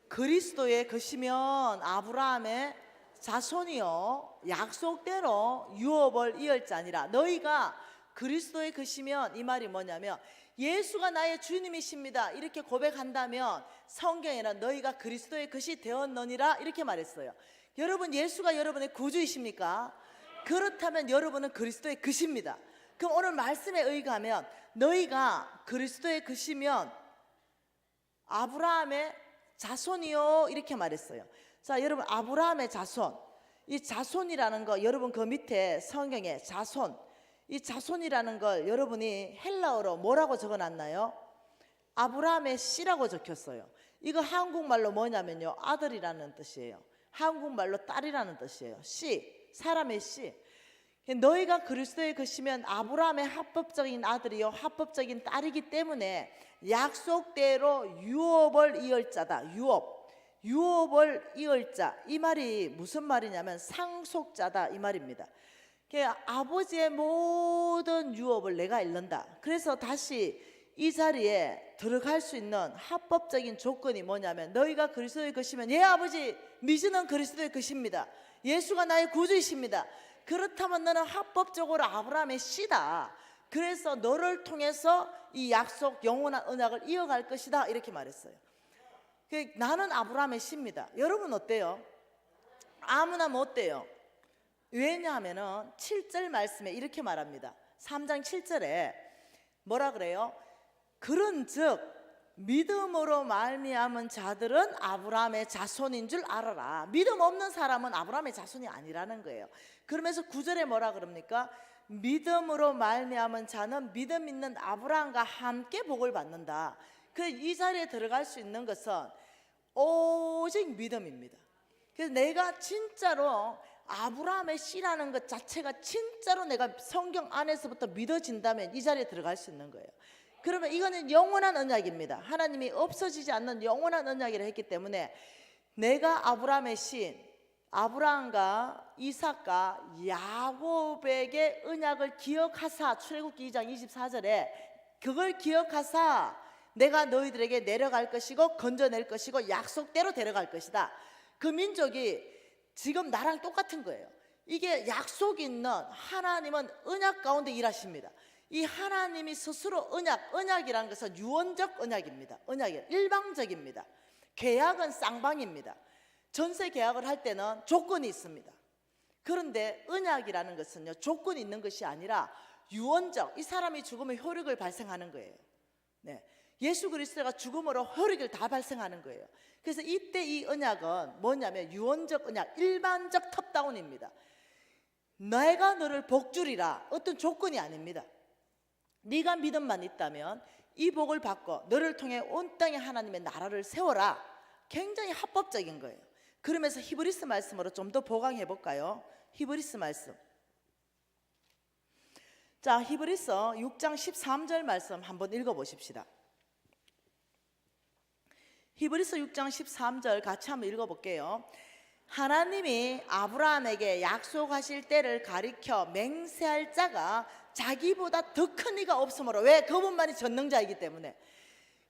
그리스도의 것이면 아브라함의 자손이요 약속대로 유업을 이을 자니라. 너희가 그리스도의 것이면, 이 말이 뭐냐면 예수가 나의 주님이십니다 이렇게 고백한다면 성경에는 너희가 그리스도의 것이 되었느니라 이렇게 말했어요. 여러분, 예수가 여러분의 구주이십니까? 그렇다면 여러분은 그리스도의 것입니다. 그럼 오늘 말씀에 의하면 너희가 그리스도의 것이면 아브라함의 자손이요 이렇게 말했어요. 자, 여러분, 아브라함의 자손, 이 자손이라는 거 여러분 그 밑에 성경에 자손, 이 자손이라는 걸 여러분이 헬라어로 뭐라고 적어놨나요? 아브라함의 씨라고 적혔어요. 이거 한국말로 뭐냐면요, 아들이라는 뜻이에요. 한국말로 딸이라는 뜻이에요. 씨, 사람의 씨. 너희가 그리스도의 것이면 아브라함의 합법적인 아들이요 합법적인 딸이기 때문에 약속대로 유업을 이을 자다. 유업을 이을 자, 이 말이 무슨 말이냐면 상속자다 이 말입니다. 아버지의 모든 유업을 내가 잃는다. 그래서 다시 이 자리에 들어갈 수 있는 합법적인 조건이 뭐냐면 너희가 그리스도의 것이면, 예 아버지 믿으는 그리스도의 것입니다. 예수가 나의 구주이십니다. 그렇다면 너는 합법적으로 아브라함의 씨다. 그래서 너를 통해서 이 약속 영원한 언약을 이어갈 것이다 이렇게 말했어요. 나는 아브라함의 씨입니다. 여러분 어때요? 아무나 못 돼요. 왜냐하면은 7절 말씀에 이렇게 말합니다. 3장 7절에 뭐라 그래요? 그런즉 믿음으로 말미암은 자들은 아브라함의 자손인 줄 알아라. 믿음 없는 사람은 아브라함의 자손이 아니라는 거예요. 그러면서 9절에 뭐라 그럽니까? 믿음으로 말미암은 자는 믿음 있는 아브라함과 함께 복을 받는다. 그 이 자리에 들어갈 수 있는 것은 오직 믿음입니다. 그래서 내가 진짜로 아브라함의 씨라는 것 자체가 진짜로 내가 성경 안에서부터 믿어진다면 이 자리에 들어갈 수 있는 거예요. 그러면 이거는 영원한 언약입니다. 하나님이 없어지지 않는 영원한 언약이라 했기 때문에 내가 아브라함의 신 아브라함과 이삭과 야곱에게 언약을 기억하사, 출애굽기 2장 24절에 그걸 기억하사 내가 너희들에게 내려갈 것이고 건져낼 것이고 약속대로 데려갈 것이다. 그 민족이 지금 나랑 똑같은 거예요. 이게 약속 있는 하나님은 언약 가운데 일하십니다. 이 하나님이 스스로 언약이라는 것은 유언적 언약입니다. 언약이 일방적입니다. 계약은 쌍방입니다. 전세 계약을 할 때는 조건이 있습니다. 그런데 언약이라는 것은요, 조건이 있는 것이 아니라 유언적, 이 사람이 죽으면 효력을 발생하는 거예요. 네. 예수 그리스도가 죽음으로 효력을 다 발생하는 거예요. 그래서 이때 이 언약은 뭐냐면 유언적 언약, 일반적 톱다운입니다. 내가 너를 복주리라, 어떤 조건이 아닙니다. 네가 믿음만 있다면 이 복을 받고 너를 통해 온 땅에 하나님의 나라를 세워라. 굉장히 합법적인 거예요. 그러면서 히브리스 말씀으로 좀 더 보강해 볼까요? 히브리스 말씀. 자, 히브리서 6장 13절 말씀 한번 읽어 보십시다. 히브리서 6장 13절 같이 한번 읽어 볼게요. 하나님이 아브라함에게 약속하실 때를 가리켜 맹세할 자가 자기보다 더 큰 이가 없으므로. 왜? 그분만이 전능자이기 때문에.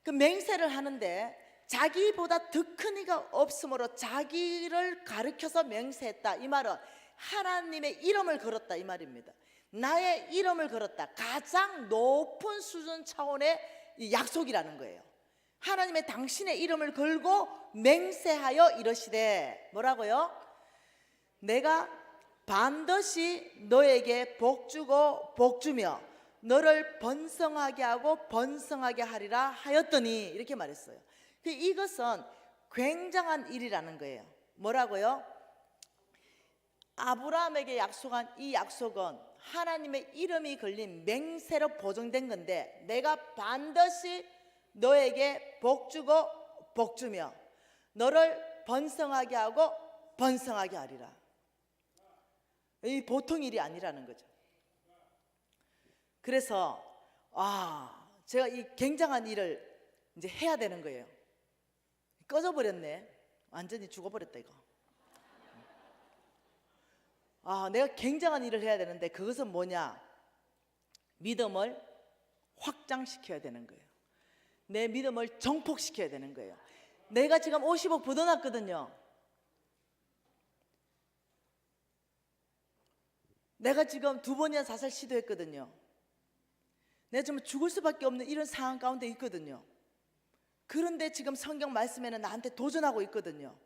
그 맹세를 하는데 자기보다 더 큰 이가 없으므로 자기를 가리켜서 맹세했다. 이 말은 하나님의 이름을 걸었다 이 말입니다. 나의 이름을 걸었다. 가장 높은 수준 차원의 약속이라는 거예요. 하나님의 당신의 이름을 걸고 맹세하여 이러시되 뭐라고요? 내가 반드시 너에게 복주고 복주며 너를 번성하게 하고 번성하게 하리라 하였더니 이렇게 말했어요. 이것은 굉장한 일이라는 거예요. 뭐라고요? 아브라함에게 약속한 이 약속은 하나님의 이름이 걸린 맹세로 보증된 건데 내가 반드시 너에게 복주고 복주며 너를 번성하게 하고 번성하게 하리라. 이 보통 일이 아니라는 거죠. 그래서 제가 이 굉장한 일을 이제 해야 되는 거예요. 꺼져버렸네. 완전히 죽어버렸다 이거. 내가 굉장한 일을 해야 되는데 그것은 뭐냐? 믿음을 확장시켜야 되는 거예요. 내 믿음을 정폭시켜야 되는 거예요. 내가 지금 50억 부도났거든요. 내가 지금 2번이나 자살 시도했거든요. 내가 정말 죽을 수밖에 없는 이런 상황 가운데 있거든요. 그런데 지금 성경 말씀에는 나한테 도전하고 있거든요.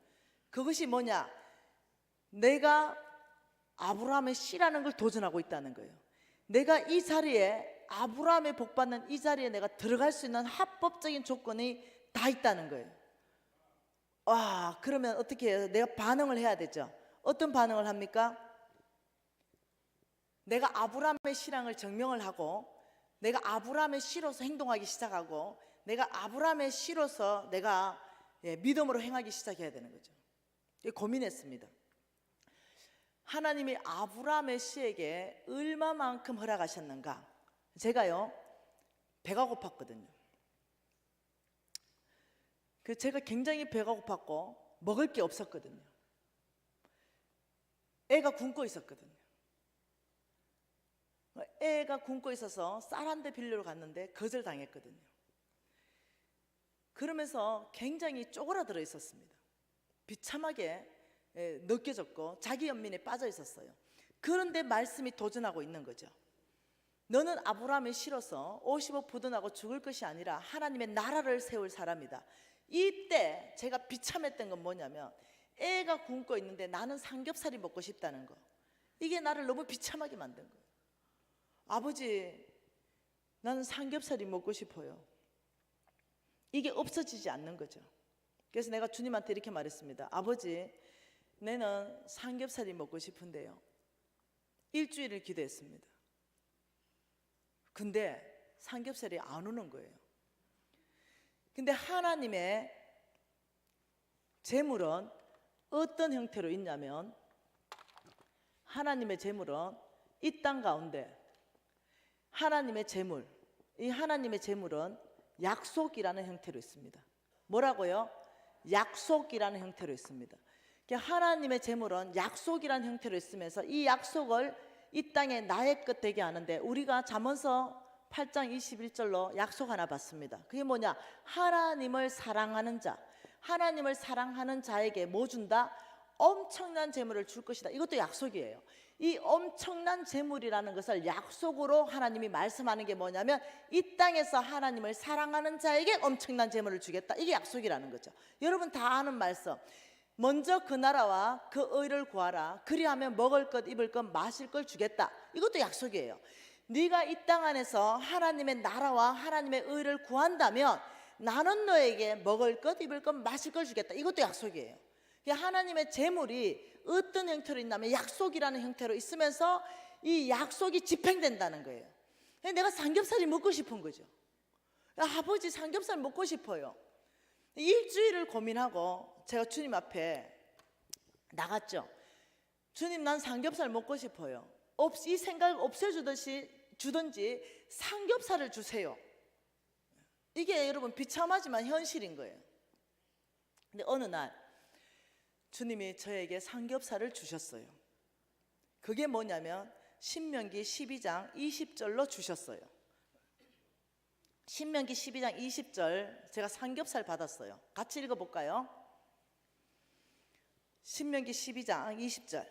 그것이 뭐냐? 내가 아브라함의 씨라는 걸 도전하고 있다는 거예요. 내가 이 자리에 아브라함의 복받는 이 자리에 내가 들어갈 수 있는 합법적인 조건이 다 있다는 거예요. 그러면 어떻게 해요? 내가 반응을 해야 되죠. 어떤 반응을 합니까? 내가 아브라함의 씨랑을 증명을 하고 내가 아브라함의 씨로서 행동하기 시작하고 내가 아브라함의 씨로서 내가 믿음으로 행하기 시작해야 되는 거죠. 고민했습니다. 하나님이 아브라함의 씨에게 얼마만큼 허락하셨는가? 제가요 배가 고팠거든요. 제가 굉장히 배가 고팠고 먹을 게 없었거든요. 애가 굶고 있었거든요. 애가 굶고 있어서 쌀 한 대 빌리러 갔는데 거절당했거든요. 그러면서 굉장히 쪼그라들어 있었습니다. 비참하게 느껴졌고 자기 연민에 빠져 있었어요. 그런데 말씀이 도전하고 있는 거죠. 너는 아브라함의 씨로서 50억 부도나고 죽을 것이 아니라 하나님의 나라를 세울 사람이다. 이때 제가 비참했던 건 뭐냐면 애가 굶고 있는데 나는 삼겹살이 먹고 싶다는 거. 이게 나를 너무 비참하게 만든 거예요. 아버지, 나는 삼겹살이 먹고 싶어요. 이게 없어지지 않는 거죠. 그래서 내가 주님한테 이렇게 말했습니다. 아버지, 내는 삼겹살이 먹고 싶은데요. 일주일을 기도했습니다. 근데 삼겹살이 안 오는 거예요. 근데 하나님의 재물은 어떤 형태로 있냐면, 하나님의 재물은 이 땅 가운데 하나님의 재물, 이 하나님의 재물은 약속이라는 형태로 있습니다. 뭐라고요? 약속이라는 형태로 있습니다. 하나님의 재물은 약속이라는 형태로 있으면서 이 약속을 이 땅에 나의 것 되게 하는데, 우리가 잠언서 8장 21절로 약속 하나 받습니다. 그게 뭐냐? 하나님을 사랑하는 자, 하나님을 사랑하는 자에게 뭐 준다? 엄청난 재물을 줄 것이다. 이것도 약속이에요. 이 엄청난 재물이라는 것을 약속으로 하나님이 말씀하는 게 뭐냐면, 이 땅에서 하나님을 사랑하는 자에게 엄청난 재물을 주겠다. 이게 약속이라는 거죠. 여러분 다 아는 말씀, 먼저 그 나라와 그 의를 구하라. 그리하면 먹을 것, 입을 것, 마실 걸 주겠다. 이것도 약속이에요. 네가 이 땅 안에서 하나님의 나라와 하나님의 의를 구한다면 나는 너에게 먹을 것, 입을 것, 마실 걸 주겠다. 이것도 약속이에요. 하나님의 재물이 어떤 형태로 있냐면 약속이라는 형태로 있으면서 이 약속이 집행된다는 거예요. 내가 삼겹살이 먹고 싶은 거죠. 아버지, 삼겹살 먹고 싶어요. 일주일을 고민하고 제가 주님 앞에 나갔죠. 주님, 난 삼겹살 먹고 싶어요. 이 생각을 주든지 삼겹살을 주세요. 이게 여러분 비참하지만 현실인 거예요. 근데 어느 날 주님이 저에게 삼겹살을 주셨어요. 그게 뭐냐면 신명기 12장 20절로 주셨어요. 신명기 12장 20절, 제가 삼겹살 받았어요. 같이 읽어볼까요? 신명기 12장 20절.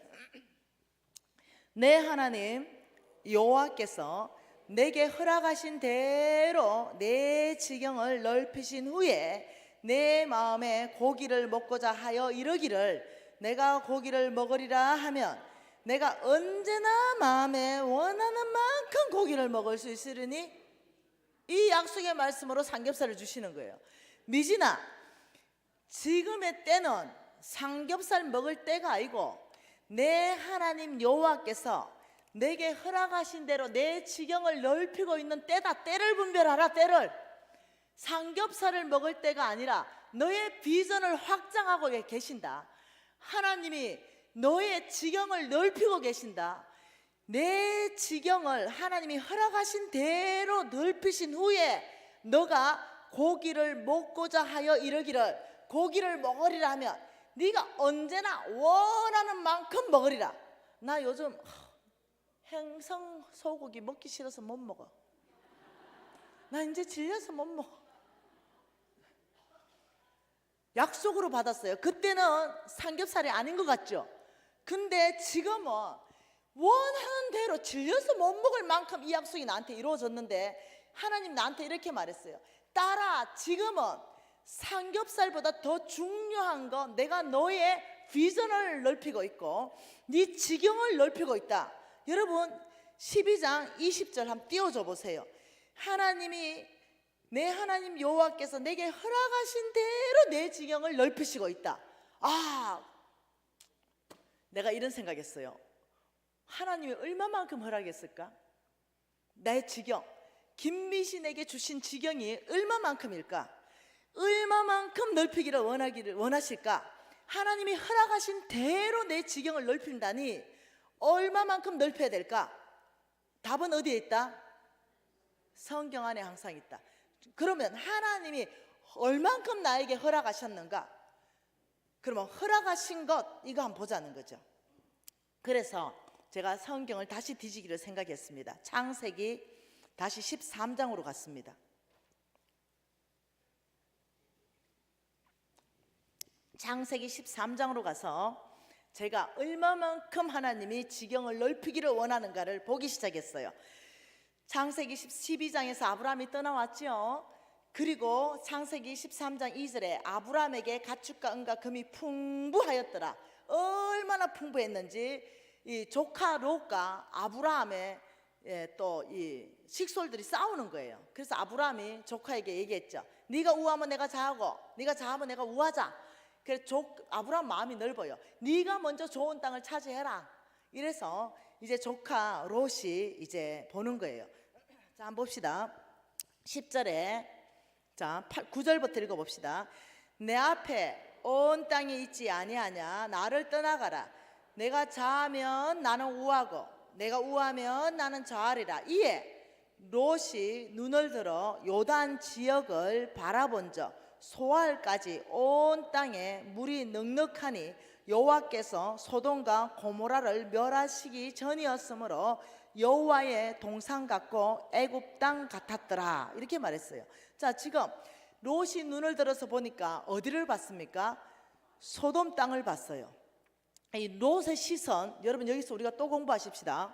내 하나님 여호와께서 내게 허락하신 대로 내 지경을 넓히신 후에 내 마음에 고기를 먹고자 하여 이르기를, 내가 고기를 먹으리라 하면 내가 언제나 마음에 원하는 만큼 고기를 먹을 수 있으리니, 이 약속의 말씀으로 삼겹살을 주시는 거예요. 미진아, 지금의 때는 삼겹살 먹을 때가 아니고 내 하나님 여호와께서 내게 허락하신 대로 내 지경을 넓히고 있는 때다. 때를 분별하라. 때를. 삼겹살을 먹을 때가 아니라 너의 비전을 확장하고 계신다. 하나님이 너의 지경을 넓히고 계신다. 내 지경을 하나님이 허락하신 대로 넓히신 후에 너가 고기를 먹고자 하여 이르기를, 고기를 먹으리라 하면 네가 언제나 원하는 만큼 먹으리라. 나 요즘 행성 소고기 먹기 싫어서 못 먹어. 나 이제 질려서 못 먹어. 약속으로 받았어요. 그때는 삼겹살이 아닌 것 같죠? 근데 지금은 원하는 대로 질려서 못 먹을 만큼 이 약속이 나한테 이루어졌는데, 하나님 나한테 이렇게 말했어요. 딸아, 지금은 삼겹살보다 더 중요한 건 내가 너의 비전을 넓히고 있고 네 지경을 넓히고 있다. 여러분 12장 20절 한번 띄워줘 보세요. 하나님이, 내 하나님 여호와께서 내게 허락하신 대로 내 지경을 넓히시고 있다. 내가 이런 생각했어요. 하나님이 얼마만큼 허락했을까? 나의 지경, 김미신에게 주신 지경이 얼마만큼일까? 얼마만큼 넓히기를 원하실까? 하나님이 허락하신 대로 내 지경을 넓힌다니 얼마만큼 넓혀야 될까? 답은 어디에 있다? 성경 안에 항상 있다. 그러면 하나님이 얼만큼 나에게 허락하셨는가? 그러면 허락하신 것, 이거 한번 보자는 거죠. 그래서 제가 성경을 다시 뒤지기를 생각했습니다. 창세기 다시 13장으로 갔습니다. 창세기 13장으로 가서 제가 얼마만큼 하나님이 지경을 넓히기를 원하는가를 보기 시작했어요. 창세기 12장에서 아브라함이 떠나왔죠. 그리고 창세기 13장 2절에 아브라함에게 가축과 은과 금이 풍부하였더라. 얼마나 풍부했는지 이 조카 롯과 아브라함의 또 이 식솔들이 싸우는 거예요. 그래서 아브라함이 조카에게 얘기했죠. 네가 우하면 내가 좌하고 네가 좌하면 내가 우하자. 그래서 아브라함 마음이 넓어요. 네가 먼저 좋은 땅을 차지해라. 이래서 이제 조카 롯이 이제 보는 거예요. 자, 한번 봅시다. 10절에 자 9절부터 읽어봅시다. 내 앞에 온 땅이 있지 아니하냐. 나를 떠나가라. 내가 좌하면 나는 우하고 내가 우하면 나는 좌하리라. 이에 롯이 눈을 들어 요단 지역을 바라본즉 소알까지 온 땅에 물이 넉넉하니 여호와께서 소돔과 고모라를 멸하시기 전이었으므로 여호와의 동산 같고 애굽 땅 같았더라. 이렇게 말했어요. 자, 지금 롯이 눈을 들어서 보니까 어디를 봤습니까? 소돔 땅을 봤어요. 이 롯의 시선, 여러분 여기서 우리가 또 공부하십시다.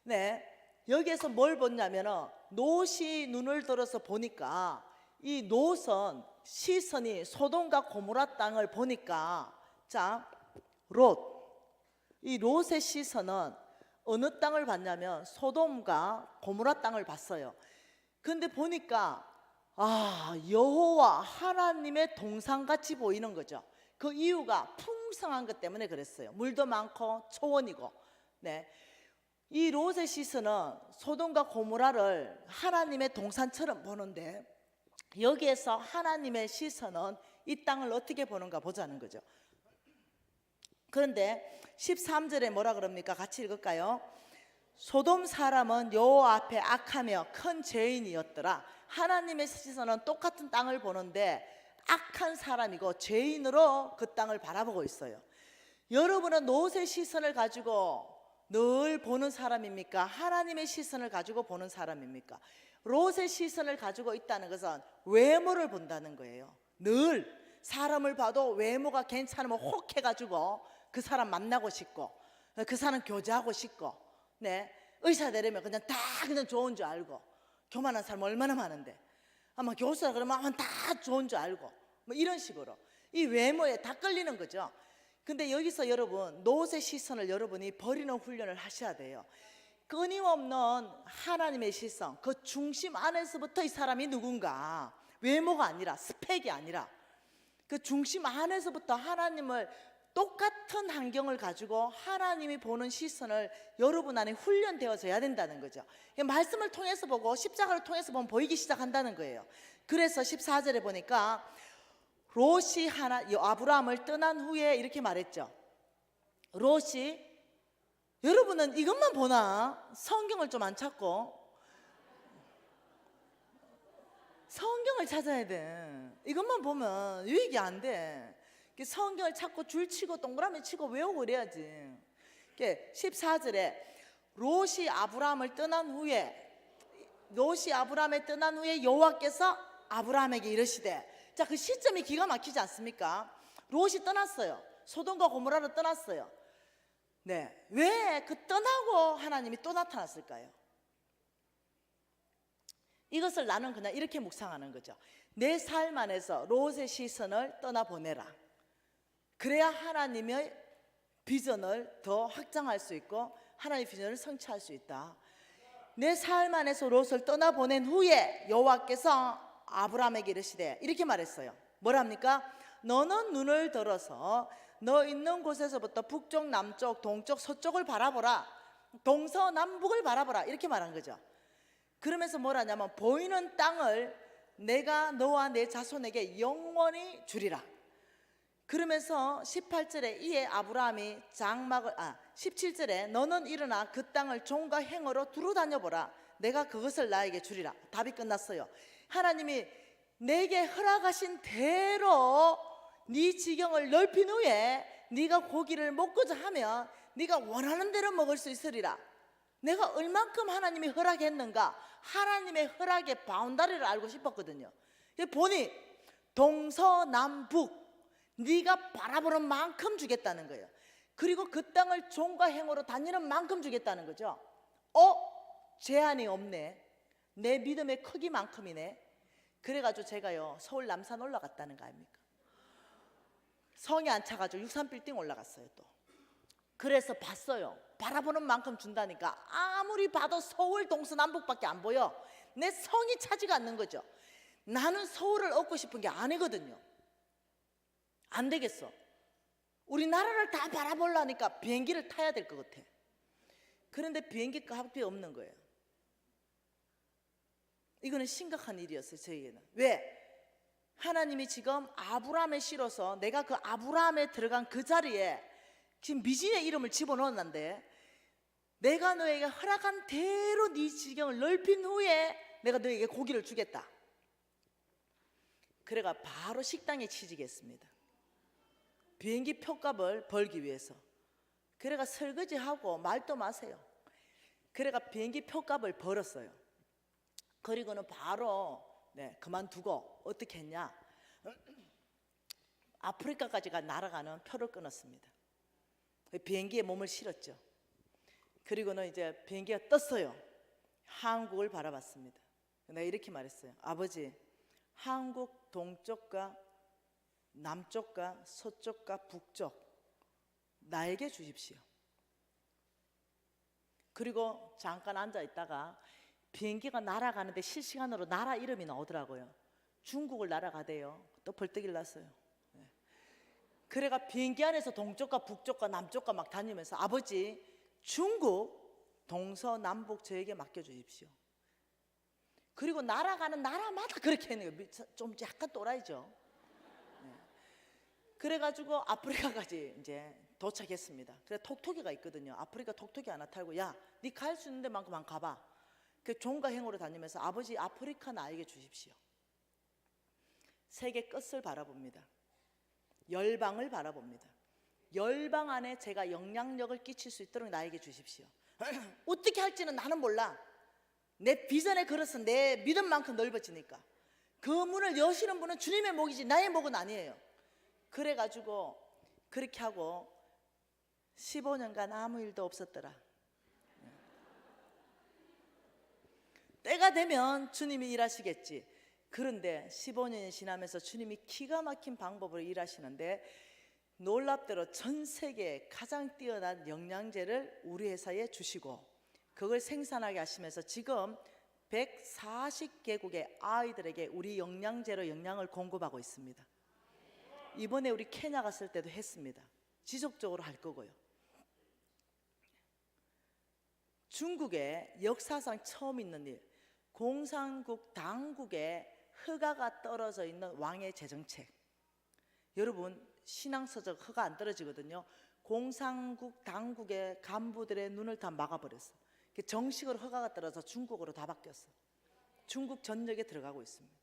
네, 여기에서 뭘 보냐면은 롯이 눈을 들어서 보니까 이 롯은 시선이 소돔과 고모라 땅을 보니까 자, 이 롯의 시선은 어느 땅을 봤냐면 소돔과 고모라 땅을 봤어요. 근데 보니까 여호와 하나님의 동산같이 보이는 거죠. 그 이유가 풍성한 것 때문에 그랬어요. 물도 많고 초원이고. 네, 이 롯의 시선은 소돔과 고모라를 하나님의 동산처럼 보는데 여기에서 하나님의 시선은 이 땅을 어떻게 보는가 보자는 거죠. 그런데 13절에 뭐라 그럽니까? 같이 읽을까요? 소돔 사람은 여호와 앞에 악하며 큰 죄인이었더라. 하나님의 시선은 똑같은 땅을 보는데 악한 사람이고 죄인으로 그 땅을 바라보고 있어요. 여러분은 롯의 시선을 가지고 늘 보는 사람입니까? 하나님의 시선을 가지고 보는 사람입니까? 롯의 시선을 가지고 있다는 것은 외모를 본다는 거예요. 늘 사람을 봐도 외모가 괜찮으면 혹해가지고 그 사람 만나고 싶고 그 사람 교제하고 싶고, 네, 의사 되려면 그냥 다 그냥 좋은 줄 알고, 교만한 사람 얼마나 많은데 아마 교수라 그러면 다 좋은 줄 알고 뭐 이런 식으로 이 외모에 다 끌리는 거죠. 근데 여기서 여러분 롯의 시선을 여러분이 버리는 훈련을 하셔야 돼요. 끊임없는 하나님의 시선, 그 중심 안에서부터 이 사람이 누군가, 외모가 아니라 스펙이 아니라 그 중심 안에서부터 하나님을 똑같은 환경을 가지고 하나님이 보는 시선을 여러분 안에 훈련되어져야 된다는 거죠. 말씀을 통해서 보고 십자가를 통해서 보면 보이기 시작한다는 거예요. 그래서 14절에 보니까 롯이 아브라함을 떠난 후에 이렇게 말했죠. 롯이, 여러분은 이것만 보나? 성경을 좀 안 찾고 성경을 찾아야 돼. 이것만 보면 유익이 안 돼. 성경을 찾고 줄치고 동그라미 치고 외우고 그래야지. 14절에 롯이 아브라함을 떠난 후에 여호와께서 아브라함에게 이르시되, 자, 그 시점이 기가 막히지 않습니까? 롯이 떠났어요. 소돔과 고모라를 떠났어요. 네, 왜 그 떠나고 하나님이 또 나타났을까요? 이것을 나는 그냥 이렇게 묵상하는 거죠. 내 삶 안에서 롯의 시선을 떠나보내라. 그래야 하나님의 비전을 더 확장할 수 있고 하나님의 비전을 성취할 수 있다. 내 삶 안에서 롯을 떠나보낸 후에 여호와께서 아브라함에게 이르시되 이렇게 말했어요. 뭐랍니까? 너는 눈을 들어서 너 있는 곳에서부터 북쪽, 남쪽, 동쪽, 서쪽을 바라보라. 동서남북을 바라보라. 이렇게 말한 거죠. 그러면서 뭐라냐면 보이는 땅을 내가 너와 내 자손에게 영원히 주리라. 그러면서 18절에 이에 아브라함이 17절에 너는 일어나 그 땅을 종과 행어로 두루 다녀보라. 내가 그것을 나에게 주리라. 답이 끝났어요. 하나님이 내게 허락하신 대로 네 지경을 넓힌 후에 네가 고기를 먹고자 하면 네가 원하는 대로 먹을 수 있으리라. 내가 얼만큼 하나님이 허락했는가, 하나님의 허락의 바운다리를 알고 싶었거든요. 보니 동서남북 네가 바라보는 만큼 주겠다는 거예요. 그리고 그 땅을 종과 행어로 다니는 만큼 주겠다는 거죠. 제한이 없네. 내 믿음의 크기만큼이네. 그래가지고 제가요 서울 남산 올라갔다는 거 아닙니까? 성이 안 차가지고 63빌딩 올라갔어요. 또 그래서 봤어요. 바라보는 만큼 준다니까. 아무리 봐도 서울 동서남북밖에 안 보여. 내 성이 차지가 않는 거죠. 나는 서울을 얻고 싶은 게 아니거든요. 안 되겠어. 우리나라를 다 바라보려니까 비행기를 타야 될 것 같아. 그런데 비행기 값이 없는 거예요. 이거는 심각한 일이었어요, 저에게는. 왜? 하나님이 지금 아브라함에 실어서 내가 그 아브라함에 들어간 그 자리에 지금 미진의 이름을 집어넣었는데, 내가 너에게 허락한 대로 네 지경을 넓힌 후에 내가 너에게 고기를 주겠다. 그래가 바로 식당에 취직했습니다. 비행기 표값을 벌기 위해서. 그래가 설거지하고 말도 마세요. 그래가 비행기 표값을 벌었어요. 그리고는 바로 그만두고 어떻게 했냐, 아프리카까지가 날아가는 표를 끊었습니다. 비행기에 몸을 실었죠. 그리고는 이제 비행기가 떴어요. 한국을 바라봤습니다. 내가 이렇게 말했어요. 아버지, 한국 동쪽과 남쪽과 서쪽과 북쪽 나에게 주십시오. 그리고 잠깐 앉아 있다가 비행기가 날아가는데 실시간으로 나라 이름이 나오더라고요. 중국을 날아가대요. 또 벌떡 일났어요. 그래가 비행기 안에서 동쪽과 북쪽과 남쪽과 막 다니면서 아버지, 중국 동서남북 저에게 맡겨주십시오. 그리고 날아가는 나라마다 그렇게 했네요. 좀 약간 또라이죠. 그래가지고 아프리카까지 이제 도착했습니다. 그래 톡톡이가 있거든요. 아프리카 톡톡이 하나 타고, 야, 네 갈 수 있는 데만큼만 가봐. 그 종가 행으로 다니면서 아버지, 아프리카 나에게 주십시오. 세계 끝을 바라봅니다. 열방을 바라봅니다. 열방 안에 제가 영향력을 끼칠 수 있도록 나에게 주십시오. 어떻게 할지는 나는 몰라. 내 비전의 그릇은 내 믿음만큼 넓어지니까. 그 문을 여시는 분은 주님의 목이지 나의 목은 아니에요. 그래가지고 그렇게 하고 15년간 아무 일도 없었더라. 때가 되면 주님이 일하시겠지. 그런데 15년이 지나면서 주님이 기가 막힌 방법으로 일하시는데, 놀랍도록 전 세계에 가장 뛰어난 영양제를 우리 회사에 주시고 그걸 생산하게 하시면서 지금 140개국의 아이들에게 우리 영양제로 영양을 공급하고 있습니다. 이번에 우리 케냐 갔을 때도 했습니다. 지속적으로 할 거고요. 중국의 역사상 처음 있는 일, 공산국 당국에 허가가 떨어져 있는 왕의 재정책. 여러분, 신앙서적 허가 안 떨어지거든요. 공산국 당국의 간부들의 눈을 다 막아버렸어. 정식으로 허가가 떨어져 중국으로 다 바뀌었어. 중국 전역에 들어가고 있습니다.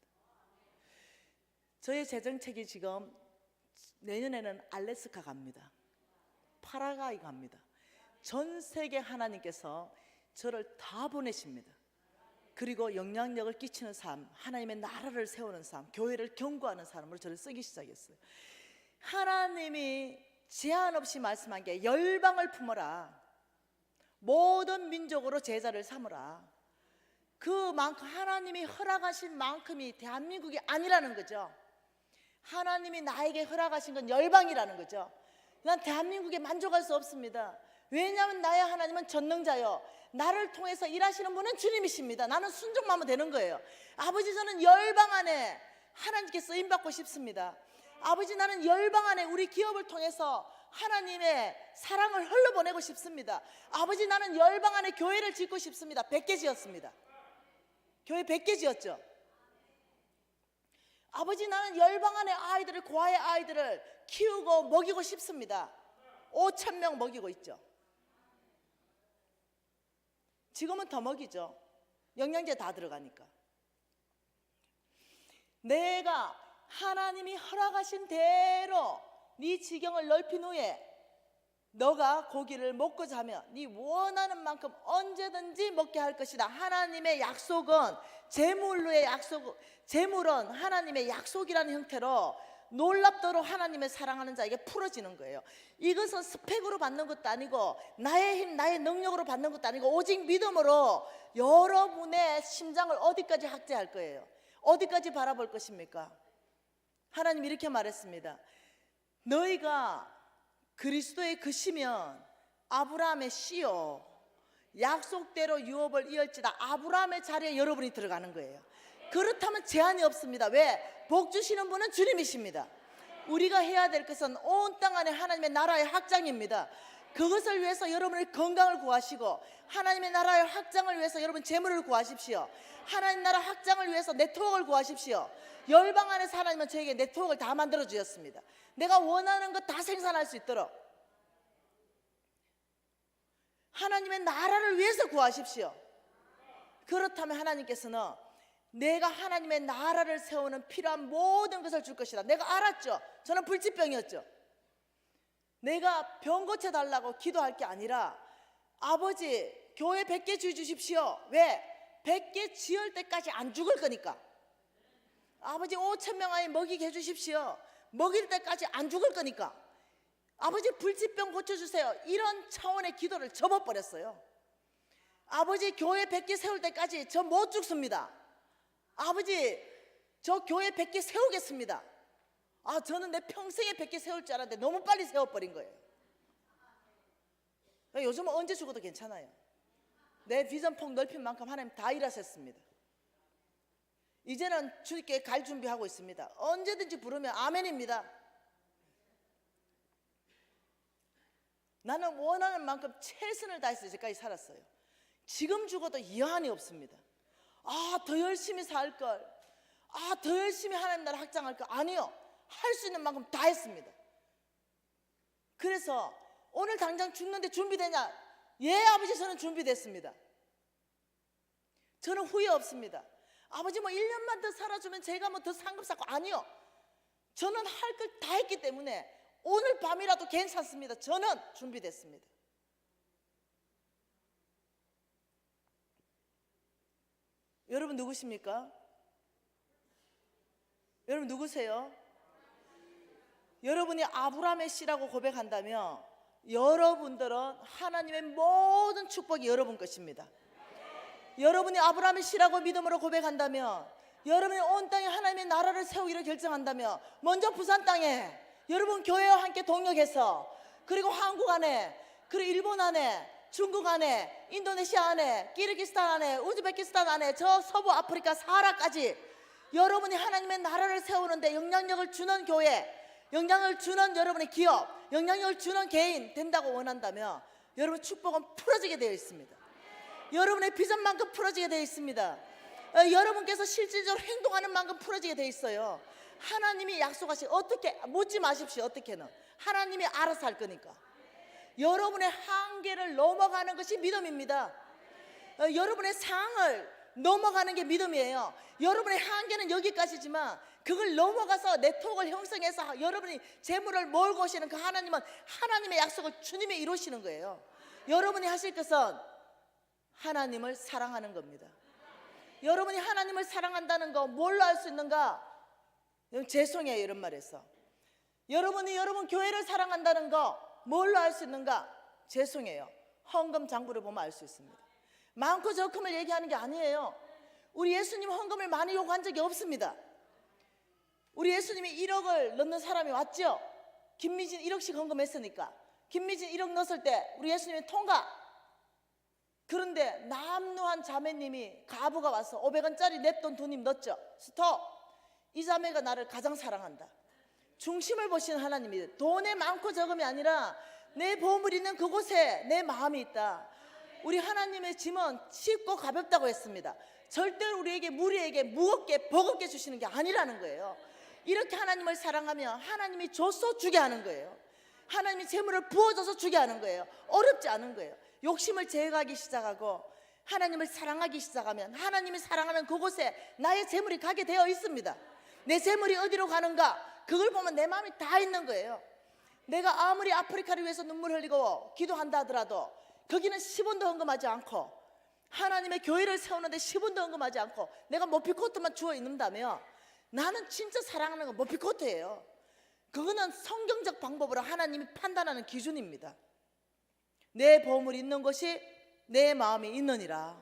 저의 재정책이 지금 내년에는 알래스카 갑니다. 파라과이 갑니다. 전 세계 하나님께서 저를 다 보내십니다. 그리고 영향력을 끼치는 삶, 하나님의 나라를 세우는 삶, 교회를 경고하는 사람으로 저를 쓰기 시작했어요. 하나님이 제한 없이 말씀한 게 열방을 품어라, 모든 민족으로 제자를 삼으라. 그만큼 하나님이 허락하신 만큼이 대한민국이 아니라는 거죠. 하나님이 나에게 허락하신 건 열방이라는 거죠. 난 대한민국에 만족할 수 없습니다. 왜냐하면 나의 하나님은 전능자요, 나를 통해서 일하시는 분은 주님이십니다. 나는 순종만 하면 되는 거예요. 아버지, 저는 열방 안에 하나님께 쓰임받고 싶습니다. 아버지, 나는 열방 안에 우리 기업을 통해서 하나님의 사랑을 흘러보내고 싶습니다. 아버지, 나는 열방 안에 교회를 짓고 싶습니다. 100개 지었습니다. 교회 100개 지었죠. 아버지, 나는 열방 안에 아이들을, 고아의 아이들을 키우고 먹이고 싶습니다. 5,000명 먹이고 있죠. 지금은 더 먹이죠. 영양제 다 들어가니까. 내가 하나님이 허락하신 대로 네 지경을 넓힌 후에 너가 고기를 먹고 자면 네 원하는 만큼 언제든지 먹게 할 것이다. 하나님의 약속은 재물로의 약속, 재물은 하나님의 약속이라는 형태로 놀랍도록 하나님의 사랑하는 자에게 풀어지는 거예요. 이것은 스펙으로 받는 것도 아니고 나의 힘, 나의 능력으로 받는 것도 아니고 오직 믿음으로 여러분의 심장을 어디까지 학대할 거예요? 어디까지 바라볼 것입니까? 하나님 이렇게 말했습니다. 너희가 그리스도의 것이면 아브라함의 씨요, 약속대로 유업을 이을지다. 아브라함의 자리에 여러분이 들어가는 거예요. 그렇다면 제한이 없습니다. 왜? 복 주시는 분은 주님이십니다. 우리가 해야 될 것은 온 땅 안에 하나님의 나라의 확장입니다. 그것을 위해서 여러분의 건강을 구하시고, 하나님의 나라의 확장을 위해서 여러분 재물을 구하십시오. 하나님 나라 확장을 위해서 네트워크를 구하십시오. 열방 안에서 하나님은 저에게 네트워크를 다 만들어 주셨습니다. 내가 원하는 것 다 생산할 수 있도록 하나님의 나라를 위해서 구하십시오. 그렇다면 하나님께서는 내가 하나님의 나라를 세우는 필요한 모든 것을 줄 것이다. 내가 알았죠. 저는 불치병이었죠. 내가 병 고쳐달라고 기도할 게 아니라, 아버지 교회 100개 주십시오. 왜? 100개 지을 때까지 안 죽을 거니까. 아버지 5,000명 아이 먹이게 해주십시오. 먹일 때까지 안 죽을 거니까. 아버지 불치병 고쳐주세요. 이런 차원의 기도를 접어버렸어요. 아버지 교회 100개 세울 때까지 저 못 죽습니다. 아버지 저 교회 100개 세우겠습니다. 저는 내 평생에 100개 세울 줄 알았는데 너무 빨리 세워버린 거예요. 요즘은 언제 죽어도 괜찮아요. 내 비전 폭 넓힌 만큼 하나님 다 일하셨습니다. 이제는 주님께 갈 준비하고 있습니다. 언제든지 부르면 아멘입니다. 나는 원하는 만큼 최선을 다해서 이제까지 살았어요. 지금 죽어도 여한이 없습니다. 더 열심히 살 걸, 더 열심히 하나님 나라 확장할 걸. 아니요, 할 수 있는 만큼 다 했습니다. 그래서 오늘 당장 죽는데 준비되냐? 예, 아버지 저는 준비됐습니다. 저는 후회 없습니다. 아버지 1년만 더 살아주면 제가 더 상급 쌓고. 아니요, 저는 할 걸 다 했기 때문에 오늘 밤이라도 괜찮습니다. 저는 준비됐습니다. 여러분 누구십니까? 여러분 누구세요? 여러분이 아브라함의 씨라고 고백한다면 여러분들은 하나님의 모든 축복이 여러분 것입니다. 여러분이 아브라함의 씨라고 믿음으로 고백한다면, 여러분이 온 땅에 하나님의 나라를 세우기를 결정한다면, 먼저 부산 땅에 여러분 교회와 함께 동역해서, 그리고 한국 안에, 그리고 일본 안에, 중국 안에, 인도네시아 안에, 키르기스탄 안에, 우즈베키스탄 안에, 저 서부 아프리카 사하라까지 여러분이 하나님의 나라를 세우는데 영향력을 주는 교회, 영향을 주는 여러분의 기업, 영향력을 주는 개인 된다고 원한다면 여러분 축복은 풀어지게 되어 있습니다. 여러분의 비전만큼 풀어지게 되어 있습니다. 여러분께서 실질적으로 행동하는 만큼 풀어지게 되어 있어요. 하나님이 약속하신, 어떻게 묻지 마십시오. 어떻게는 하나님이 알아서 할 거니까. 여러분의 한계를 넘어가는 것이 믿음입니다. 여러분의 상을 넘어가는 게 믿음이에요. 여러분의 한계는 여기까지지만 그걸 넘어가서 네트워크를 형성해서 여러분이 재물을 몰고 오시는 그 하나님은 하나님의 약속을 주님이 이루시는 거예요. 여러분이 하실 것은 하나님을 사랑하는 겁니다. 여러분이 하나님을 사랑한다는 거 뭘로 알 수 있는가? 죄송해요, 이런 말에서. 여러분이 여러분 교회를 사랑한다는 거 뭘로 알 수 있는가? 죄송해요, 헌금 장부를 보면 알 수 있습니다. 많고 적음을 얘기하는 게 아니에요. 우리 예수님 헌금을 많이 요구한 적이 없습니다. 우리 예수님이 1억을 넣는 사람이 왔죠. 김미진 1억씩 헌금했으니까 김미진 1억 넣었을 때 우리 예수님이 통과. 그런데 남루한 자매님이 가부가 와서 500원짜리 냈던 돈님 넣었죠. 스톱. 이 자매가 나를 가장 사랑한다. 중심을 보시는 하나님이, 돈에 많고 적음이 아니라 내 보물 있는 그곳에 내 마음이 있다. 우리 하나님의 짐은 쉽고 가볍다고 했습니다. 절대로 우리에게 무리에게 무겁게 버겁게 주시는 게 아니라는 거예요. 이렇게 하나님을 사랑하면 하나님이 줘서 주게 하는 거예요. 하나님이 재물을 부어줘서 주게 하는 거예요. 어렵지 않은 거예요. 욕심을 제거하기 시작하고 하나님을 사랑하기 시작하면, 하나님이 사랑하면 그곳에 나의 재물이 가게 되어 있습니다. 내 재물이 어디로 가는가? 그걸 보면 내 마음이 다 있는 거예요. 내가 아무리 아프리카를 위해서 눈물 흘리고 기도한다 하더라도 거기는 10원도 헌금하지 않고, 하나님의 교회를 세우는데 10원도 헌금하지 않고 내가 모피코트만 주워 있는다면 나는 진짜 사랑하는 건 모피코트예요. 그거는 성경적 방법으로 하나님이 판단하는 기준입니다. 내 보물이 있는 곳이 내 마음이 있느니라.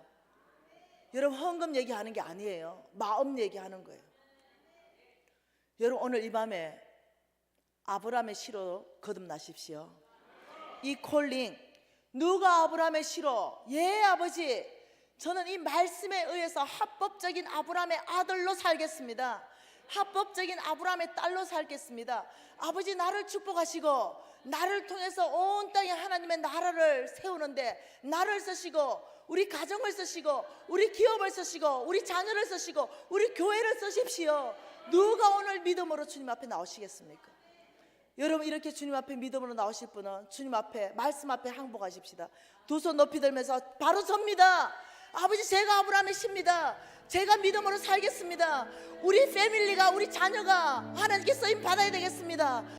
여러분 헌금 얘기하는 게 아니에요. 마음 얘기하는 거예요. 여러분 오늘 이 밤에 아브라함의 시로 거듭나십시오. 이 콜링, 누가 아브라함의 씨로? 예, 아버지. 저는 이 말씀에 의해서 합법적인 아브라함의 아들로 살겠습니다. 합법적인 아브라함의 딸로 살겠습니다. 아버지, 나를 축복하시고 나를 통해서 온 땅에 하나님의 나라를 세우는데 나를 쓰시고 우리 가정을 쓰시고 우리 기업을 쓰시고 우리 자녀를 쓰시고 우리 교회를 쓰십시오. 누가 오늘 믿음으로 주님 앞에 나오시겠습니까? 여러분, 이렇게 주님 앞에 믿음으로 나오실 분은 주님 앞에, 말씀 앞에 항복하십시다. 두 손 높이 들면서 바로 접니다. 아버지, 제가 아브라함의 씨입니다. 제가 믿음으로 살겠습니다. 우리 패밀리가, 우리 자녀가 하나님께 쓰임 받아야 되겠습니다.